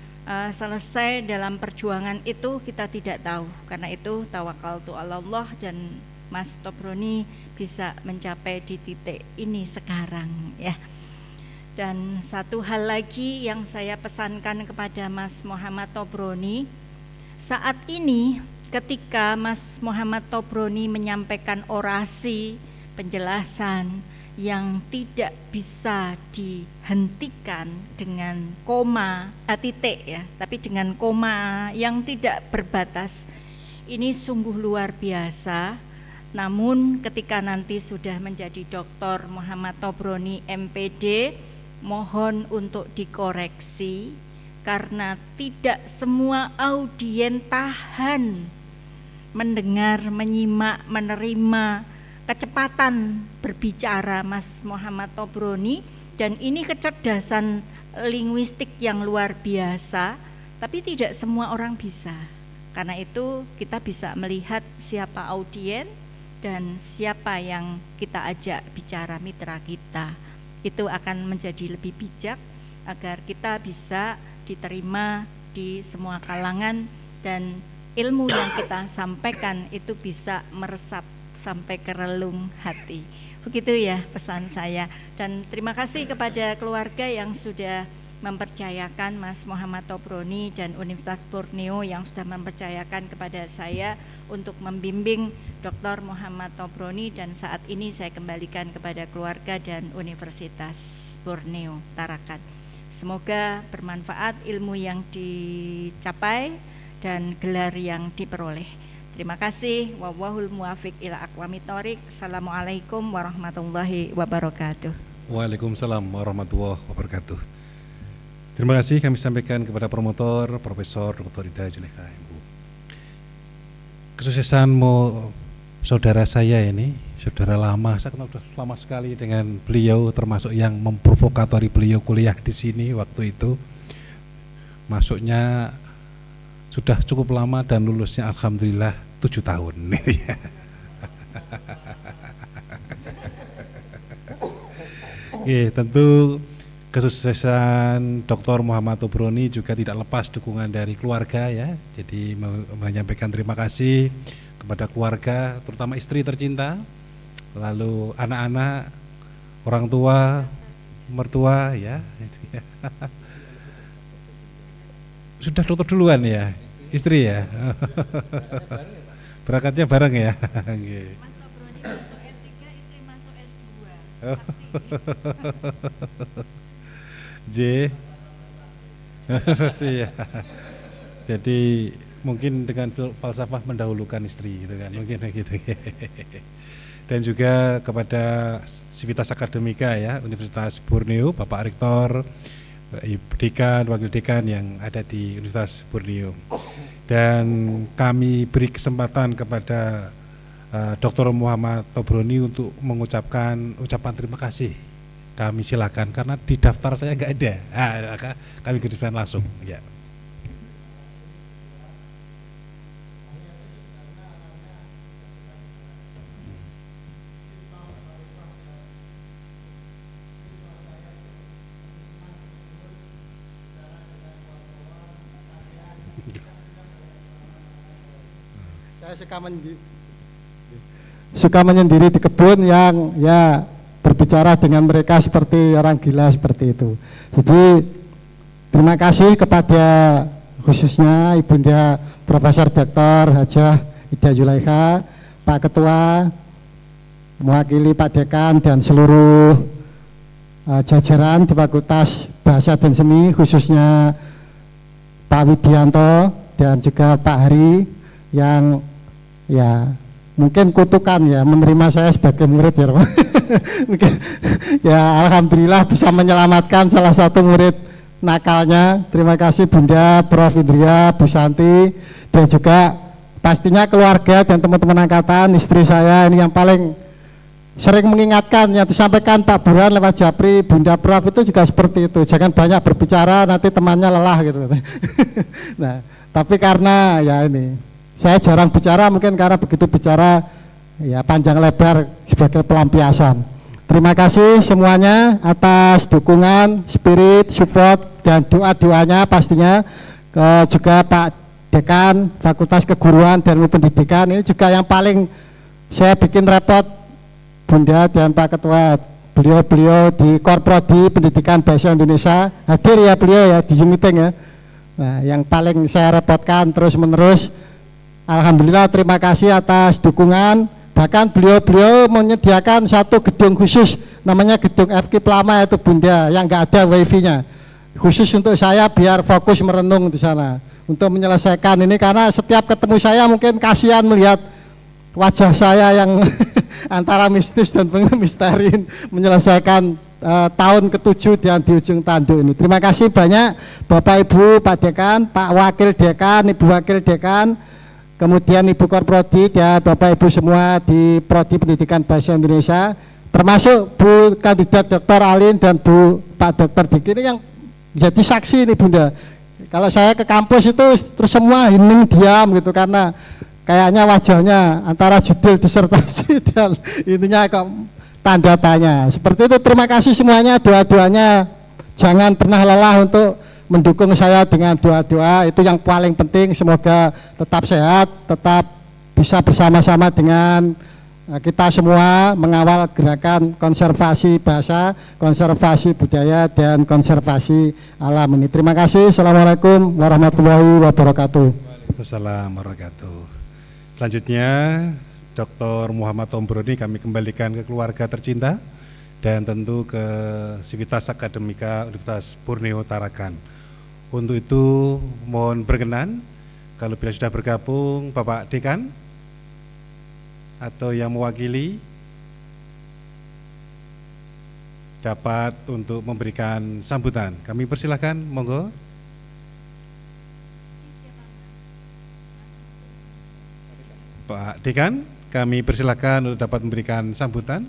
selesai dalam perjuangan itu kita tidak tahu. Karena itu tawakaltu 'ala Allah, dan Mas Tobroni bisa mencapai di titik ini sekarang ya. Dan satu hal lagi yang saya pesankan kepada Mas Muhammad Tobroni, saat ini ketika Mas Muhammad Tobroni menyampaikan orasi penjelasan yang tidak bisa dihentikan dengan koma, titik ya, tapi dengan koma yang tidak berbatas. Ini sungguh luar biasa. Namun ketika nanti sudah menjadi Dr. Muhammad Tobroni MPD, mohon untuk dikoreksi karena tidak semua audien tahan mendengar, menyimak, menerima kecepatan berbicara Mas Muhammad Tobroni, dan ini kecerdasan linguistik yang luar biasa, tapi tidak semua orang bisa. Karena itu kita bisa melihat siapa audien dan siapa yang kita ajak bicara mitra kita. Itu akan menjadi lebih bijak agar kita bisa diterima di semua kalangan dan ilmu yang kita sampaikan itu bisa meresap sampai ke relung hati. Begitu ya pesan saya. Dan terima kasih kepada keluarga yang sudah mempercayakan Mas Muhammad Tobroni dan Universitas Borneo yang sudah mempercayakan kepada saya untuk membimbing Dr. Muhammad Tobroni, dan saat ini saya kembalikan kepada keluarga dan Universitas Borneo Tarakan. Semoga bermanfaat ilmu yang dicapai dan gelar yang diperoleh. Terima kasih. Wallahul muwaffiq ila aqwamit thoriq. Assalamualaikum warahmatullahi wabarakatuh.
Waalaikumsalam warahmatullahi wabarakatuh. Terima kasih kami sampaikan kepada promotor Profesor Dr. Ida Zulekha Ibu. Kesuksesan saudara saya ini, saudara lama, saya kenal sudah lama sekali dengan beliau, termasuk yang memprovokatori beliau kuliah di sini waktu itu. Masuknya sudah cukup lama dan lulusnya alhamdulillah 7 tahun. Oke, tentu kesuksesan Dr. Muhammad Tobroni juga tidak lepas dukungan dari keluarga ya. Jadi menyampaikan terima kasih kepada keluarga, terutama istri tercinta, lalu anak-anak, orang tua, mertua ya. Sudah dokter duluan ya, istri ya. Berangkatnya bareng ya.
Mas Tobroni masuk S3, istri masuk S2.
J. Ya. Jadi mungkin dengan falsafah mendahulukan istri gitu kan, mungkin gitu. Dan juga kepada Sivitas Akademika ya, Universitas Borneo, Bapak Rektor, Dekan, Wakil Dekan yang ada di Universitas Borneo. Dan kami beri kesempatan kepada Dr. Muhammad Tobroni untuk mengucapkan ucapan terima kasih. Kami silakan karena di daftar saya nggak ada. Kami kirimkan langsung ya.
Saya suka menyendiri di kebun yang ya berbicara dengan mereka seperti orang gila seperti itu. Jadi terima kasih kepada khususnya Ibunda Profesor Dr. Hajah Ida Zulekha, Pak Ketua, mewakili Pak Dekan dan seluruh jajaran di Fakultas Bahasa dan Seni, khususnya Pak Widianto dan juga Pak Hari yang ya mungkin kutukan ya menerima saya sebagai murid ya ya alhamdulillah bisa menyelamatkan salah satu murid nakalnya. Terima kasih Bunda, Prof. Indria, Bu Santi, dan juga pastinya keluarga dan teman-teman angkatan, istri saya ini yang paling sering mengingatkan, yang disampaikan Pak Burhan lewat Japri, Bunda Prof itu juga seperti itu, jangan banyak berbicara nanti temannya lelah gitu. Nah, tapi karena ya ini saya jarang bicara, mungkin karena begitu bicara ya panjang lebar sebagai pelampiasan. Terima kasih semuanya atas dukungan, spirit, support, dan doa-doanya pastinya. Juga Pak Dekan Fakultas Keguruan dan Ilmu Pendidikan, ini juga yang paling saya bikin repot, Bunda dan Pak Ketua, beliau di Korprodi Pendidikan Bahasa Indonesia, hadir ya beliau ya di Zoom meeting ya. Nah, yang paling saya repotkan terus menerus. Alhamdulillah, terima kasih atas dukungan. Bahkan beliau menyediakan satu gedung khusus, namanya gedung FK Plama itu Bunda, yang nggak ada wifi-nya, khusus untuk saya biar fokus merenung di sana untuk menyelesaikan ini, karena setiap ketemu saya mungkin kasihan melihat wajah saya yang antara mistis dan misterin menyelesaikan tahun ke-7 dan di ujung tanduk ini. Terima kasih banyak Bapak Ibu, Pak Dekan, Pak Wakil Dekan, Ibu Wakil Dekan, kemudian Ibu Korprodi dan Bapak Ibu semua di Prodi Pendidikan Bahasa Indonesia, termasuk Bu Kandidat Dr. Alin dan Pak Dr. Diki ini yang jadi saksi ini Bunda. Kalau saya ke kampus itu terus semua hening diam gitu, karena kayaknya wajahnya antara judul disertasi dan ininya kok tanda tanya. Seperti itu, terima kasih semuanya, doa-doanya jangan pernah lelah untuk mendukung saya dengan doa-doa, itu yang paling penting. Semoga tetap sehat, tetap bisa bersama-sama dengan kita semua mengawal gerakan konservasi bahasa, konservasi budaya, dan konservasi alam ini. Terima kasih. Assalamualaikum warahmatullahi wabarakatuh.
Waalaikumsalam warahmatullahi wabarakatuh. Selanjutnya Dr. Muhammad Tombroni kami kembalikan ke keluarga tercinta dan tentu ke Sivitas Akademika Universitas Borneo Tarakan. Untuk itu mohon berkenan kalau bila sudah bergabung Bapak Dekan atau yang mewakili dapat untuk memberikan sambutan. Kami persilahkan, monggo. Pak Dekan, kami persilakan untuk dapat memberikan sambutan.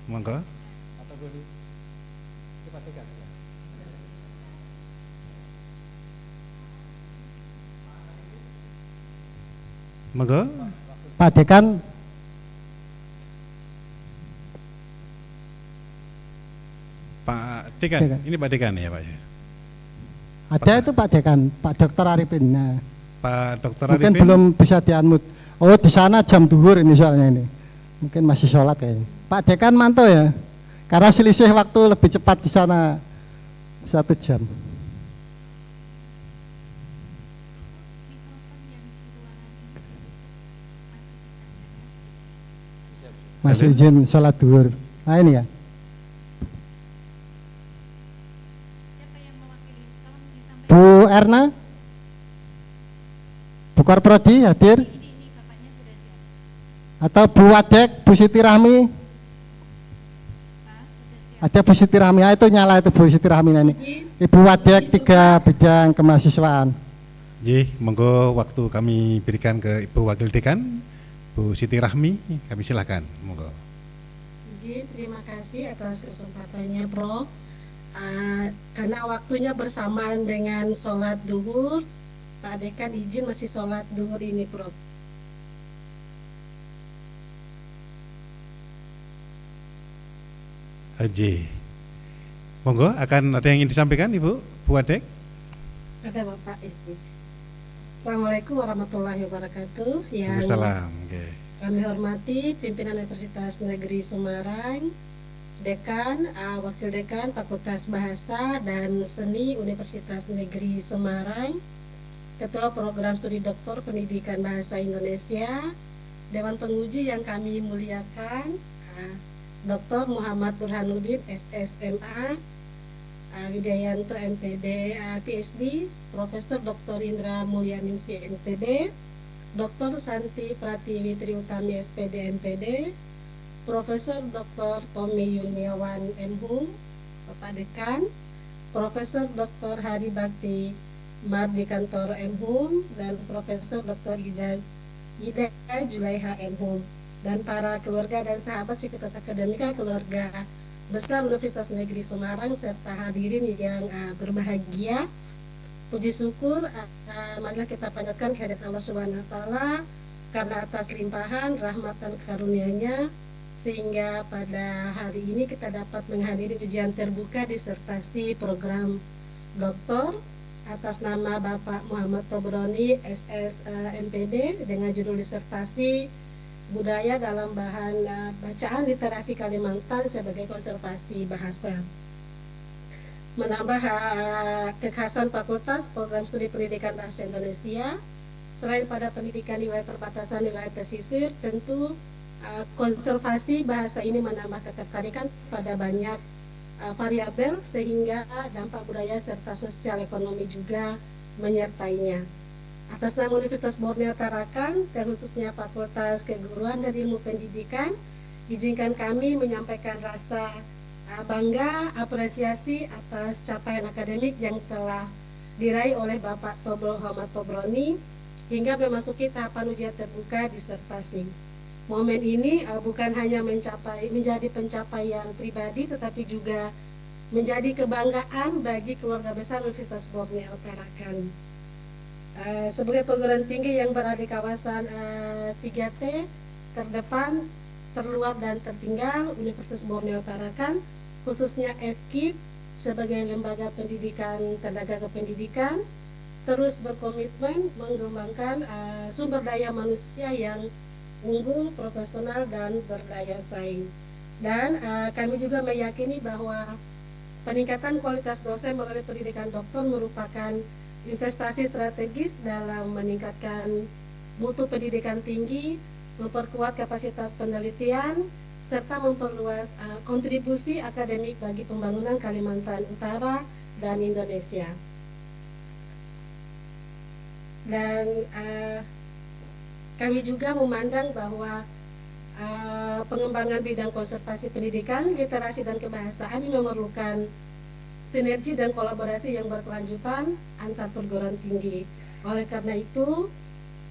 Monggo. Monggo.
Pak Dekan.
Pak Dekan, ini Pak Dekan ya Pak?
Ada itu Pak Dekan, Pak Dr. Arifin. Nah,
Pak Dr.
mungkin
Arifin
belum bisa di-unmute. Oh, di sana jam duhur ini soalnya ini. Mungkin masih sholat kayaknya. Pak Dekan mantau ya, karena selisih waktu lebih cepat di sana 1 jam. Masih izin sholat duhur. Nah ini ya. Bu Erna, Bu Korprodi hadir, atau Bu Wadek, Bu Siti Rahmi, ada Bu Siti Rahmi, itu nyala itu Bu Siti Rahmi ini. Ibu Wadek 3 bidang kemahasiswaan.
Monggo waktu kami berikan ke Ibu Wakil Dekan, Bu Siti Rahmi, kami silakan, monggo.
Terima kasih atas kesempatannya Prof. Karena waktunya bersamaan dengan sholat duhur, Pak Dekan izin masih sholat duhur ini Prof.
Monggo, akan ada yang ingin disampaikan Ibu, Bu Wadek?
Ada Bapak Istri. Assalamualaikum warahmatullahi wabarakatuh. Yang kami hormati pimpinan Universitas Negeri Semarang, Dekan, Wakil Dekan Fakultas Bahasa dan Seni Universitas Negeri Semarang, Ketua Program Studi Doktor Pendidikan Bahasa Indonesia, Dewan Penguji yang kami muliakan, Dr. Muhammad Burhanuddin SSMA, Widayanto MPD PhD, Profesor Dr. Indra Mulyaningsi MPD, Dr. Santi Pratiwi Triutami SPD MPD, Profesor Dr. Tommy Yuniawan MHum, Bapak Dekan, Profesor Dr. Hari Bakti Mardikantor M.Hum, dan Profesor Dr. Ida Julaiha M.Hum, dan para keluarga dan sahabat Sivitas Akademika Keluarga Besar Universitas Negeri Semarang serta hadirin yang berbahagia. Puji syukur marilah kita panjatkan kehadirat Allah Subhanahu wa taala karena atas limpahan rahmat dan karunia-Nya sehingga pada hari ini kita dapat menghadiri ujian terbuka disertasi program doktor atas nama Bapak Muhammad Tobroni SS MPD dengan judul disertasi Budaya dalam Bahan Bacaan Literasi Kalimantan sebagai Konservasi Bahasa. Menambah kekhasan fakultas program studi pendidikan bahasa Indonesia, selain pada pendidikan di wilayah perbatasan wilayah pesisir, tentu konservasi bahasa ini menambah ketertarikan pada banyak variabel sehingga dampak budaya serta sosial ekonomi juga menyertainya. Atas nama Universitas Borneo Tarakan, terkhususnya Fakultas Keguruan dan Ilmu Pendidikan, izinkan kami menyampaikan rasa bangga, apresiasi atas capaian akademik yang telah diraih oleh Bapak Muhammad Tobroni hingga memasuki tahapan ujian terbuka disertasi. Momen ini bukan hanya menjadi pencapaian pribadi tetapi juga menjadi kebanggaan bagi keluarga besar Universitas Borneo Tarakan. Sebagai perguruan tinggi yang berada di kawasan 3T terdepan, terluar dan tertinggal, Universitas Borneo Tarakan khususnya FKIP sebagai lembaga pendidikan tenaga kependidikan terus berkomitmen mengembangkan sumber daya manusia yang unggul, profesional dan berdaya saing. Dan kami juga meyakini bahwa peningkatan kualitas dosen melalui pendidikan doktor merupakan investasi strategis dalam meningkatkan mutu pendidikan tinggi, memperkuat kapasitas penelitian, serta memperluas kontribusi akademik bagi pembangunan Kalimantan Utara dan Indonesia. Dan kami juga memandang bahwa pengembangan bidang konservasi pendidikan, literasi dan kebahasaan ini memerlukan sinergi dan kolaborasi yang berkelanjutan antar perguruan tinggi. Oleh karena itu,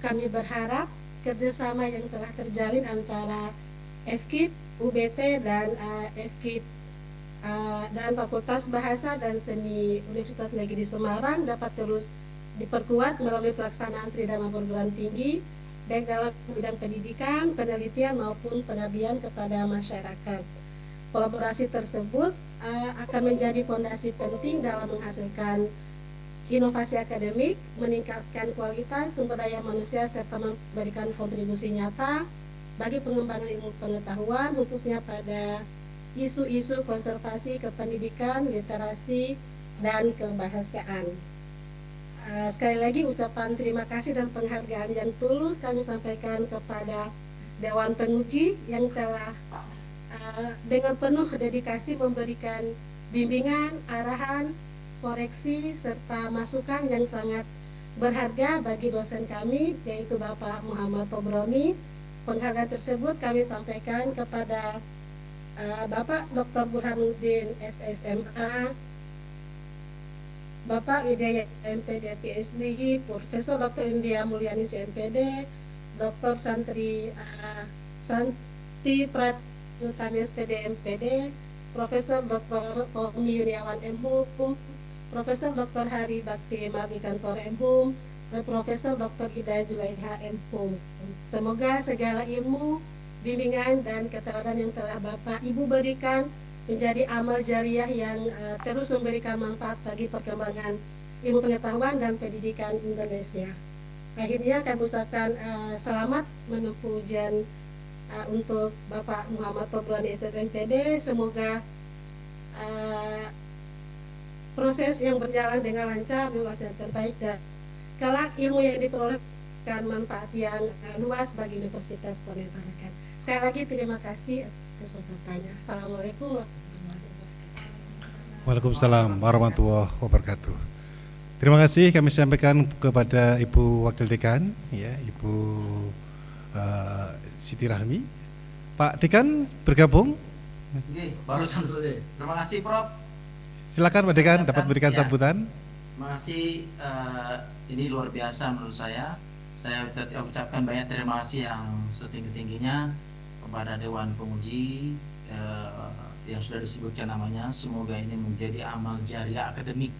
kami berharap kerjasama yang telah terjalin antara FKIP, UBT dan FKIP dan Fakultas Bahasa dan Seni Universitas Negeri Semarang dapat terus diperkuat melalui pelaksanaan tridharma perguruan tinggi baik dalam bidang pendidikan, penelitian maupun pengabdian kepada masyarakat. Kolaborasi tersebut akan menjadi fondasi penting dalam menghasilkan inovasi akademik, meningkatkan kualitas sumber daya manusia serta memberikan kontribusi nyata bagi pengembangan ilmu pengetahuan khususnya pada isu-isu konservasi kependidikan, literasi, dan kebahasaan. Sekali lagi ucapan terima kasih dan penghargaan yang tulus kami sampaikan kepada Dewan Penguji yang telah dengan penuh dedikasi memberikan bimbingan, arahan, koreksi, serta masukan yang sangat berharga bagi dosen kami yaitu Bapak Muhammad Tobroni. Penghargaan tersebut kami sampaikan kepada Bapak Dr. Burhanuddin SSMA, Bapak Widya MPD PhD, Profesor Dr. India Mulyani CMPD, Dr. Santi Pratutami SPD MPD, Profesor Dr. Tommy Yuniawan M.Hum, Profesor Dr. Hari Bakti Mardikantor M.Hum, dan Profesor Dr. Ida Julaiha M.Hum. Semoga segala ilmu, bimbingan dan keteladanan yang telah Bapak Ibu berikan menjadi amal jariah yang terus memberikan manfaat bagi perkembangan ilmu pengetahuan dan pendidikan Indonesia. Akhirnya kami ucapkan selamat menempuh ujian untuk Bapak Muhammad Tobroni SSMPD. Semoga proses yang berjalan dengan lancar, yang terbaik dan kelak ilmu yang diperolehkan manfaat yang luas bagi Universitas Borneo Tarakan. Sekali lagi terima kasih atas kesempatannya. Assalamualaikum warahmatullahi wabarakatuh.
Waalaikumsalam warahmatullahi wabarakatuh. Terima kasih kami sampaikan kepada Ibu Wakil Dekan, ya Ibu Siti Rahmi. Pak Dekan bergabung.
Oke, barusan selesai. Terima kasih Prof.
Silakan Pak Dekan dapat berikan
Ya.
sambutan.
Terima kasih, ini luar biasa menurut saya. Saya ucapkan banyak terima kasih yang setinggi-tingginya kepada Dewan Penguji yang sudah disebutkan namanya. Semoga ini menjadi amal jariah akademik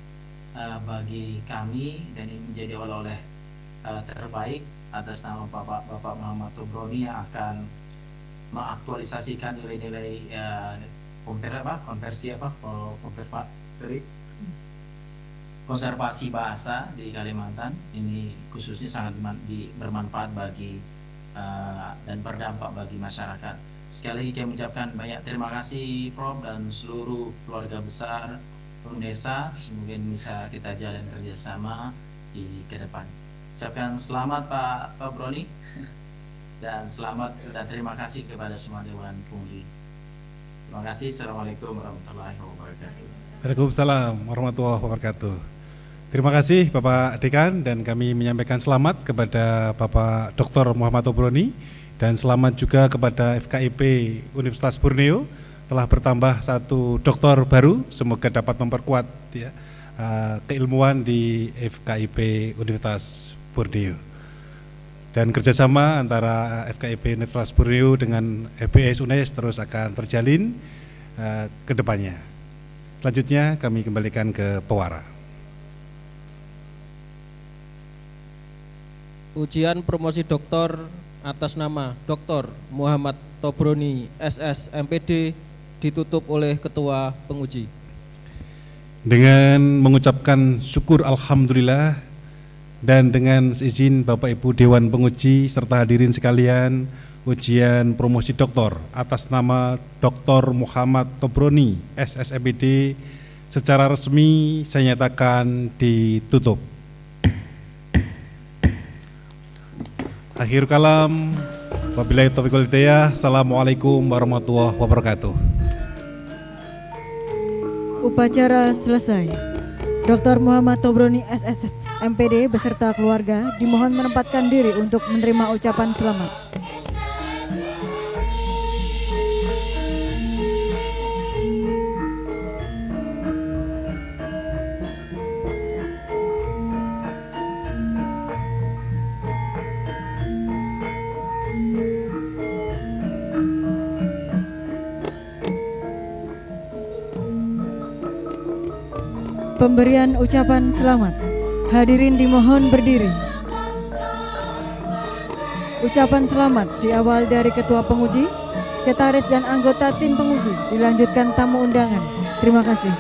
bagi kami dan ini menjadi oleh-oleh terbaik atas nama Bapak Muhammad Tobroni yang akan mengaktualisasikan nilai-nilai konservasi bahasa di Kalimantan. Ini khususnya sangat bermanfaat bagi dan berdampak bagi masyarakat. Sekali lagi kami ucapkan banyak terima kasih Prof dan seluruh keluarga besar Unesa. Semoga bisa kita jalan kerjasama di ke depan. Ucapkan selamat Pak Broni dan selamat dan terima kasih kepada semua Dewan Penguji. Terima kasih. Assalamualaikum warahmatullahi wabarakatuh.
Waalaikumsalam warahmatullahi wabarakatuh. Terima kasih Bapak Dekan dan kami menyampaikan selamat kepada Bapak Dr. Muhammad Tobroni dan selamat juga kepada FKIP Universitas Borneo telah bertambah satu doktor baru. Semoga dapat memperkuat ya, keilmuan di FKIP Universitas Borneo. Dan kerjasama antara FKIP Universitas Borneo dengan FBS UNES terus akan terjalin ke depannya. Selanjutnya kami kembalikan ke pewara.
Ujian promosi doktor atas nama Dr. Muhammad Tobroni SS MPD ditutup oleh Ketua Penguji.
Dengan mengucapkan syukur alhamdulillah dan dengan izin Bapak Ibu Dewan Penguji serta hadirin sekalian, ujian promosi doktor atas nama Dr. Muhammad Tobroni SS MPD secara resmi saya nyatakan ditutup. Akhir kalam, wabillahi taufiq wal hidayah. Assalamualaikum warahmatullahi wabarakatuh.
Upacara selesai. Dr. Muhammad Tobroni SS MPD beserta keluarga dimohon menempatkan diri untuk menerima ucapan selamat. Pemberian ucapan selamat. Hadirin dimohon berdiri. Ucapan selamat diawal dari Ketua Penguji, Sekretaris dan anggota tim penguji, dilanjutkan tamu undangan. Terima kasih.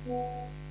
Thank you.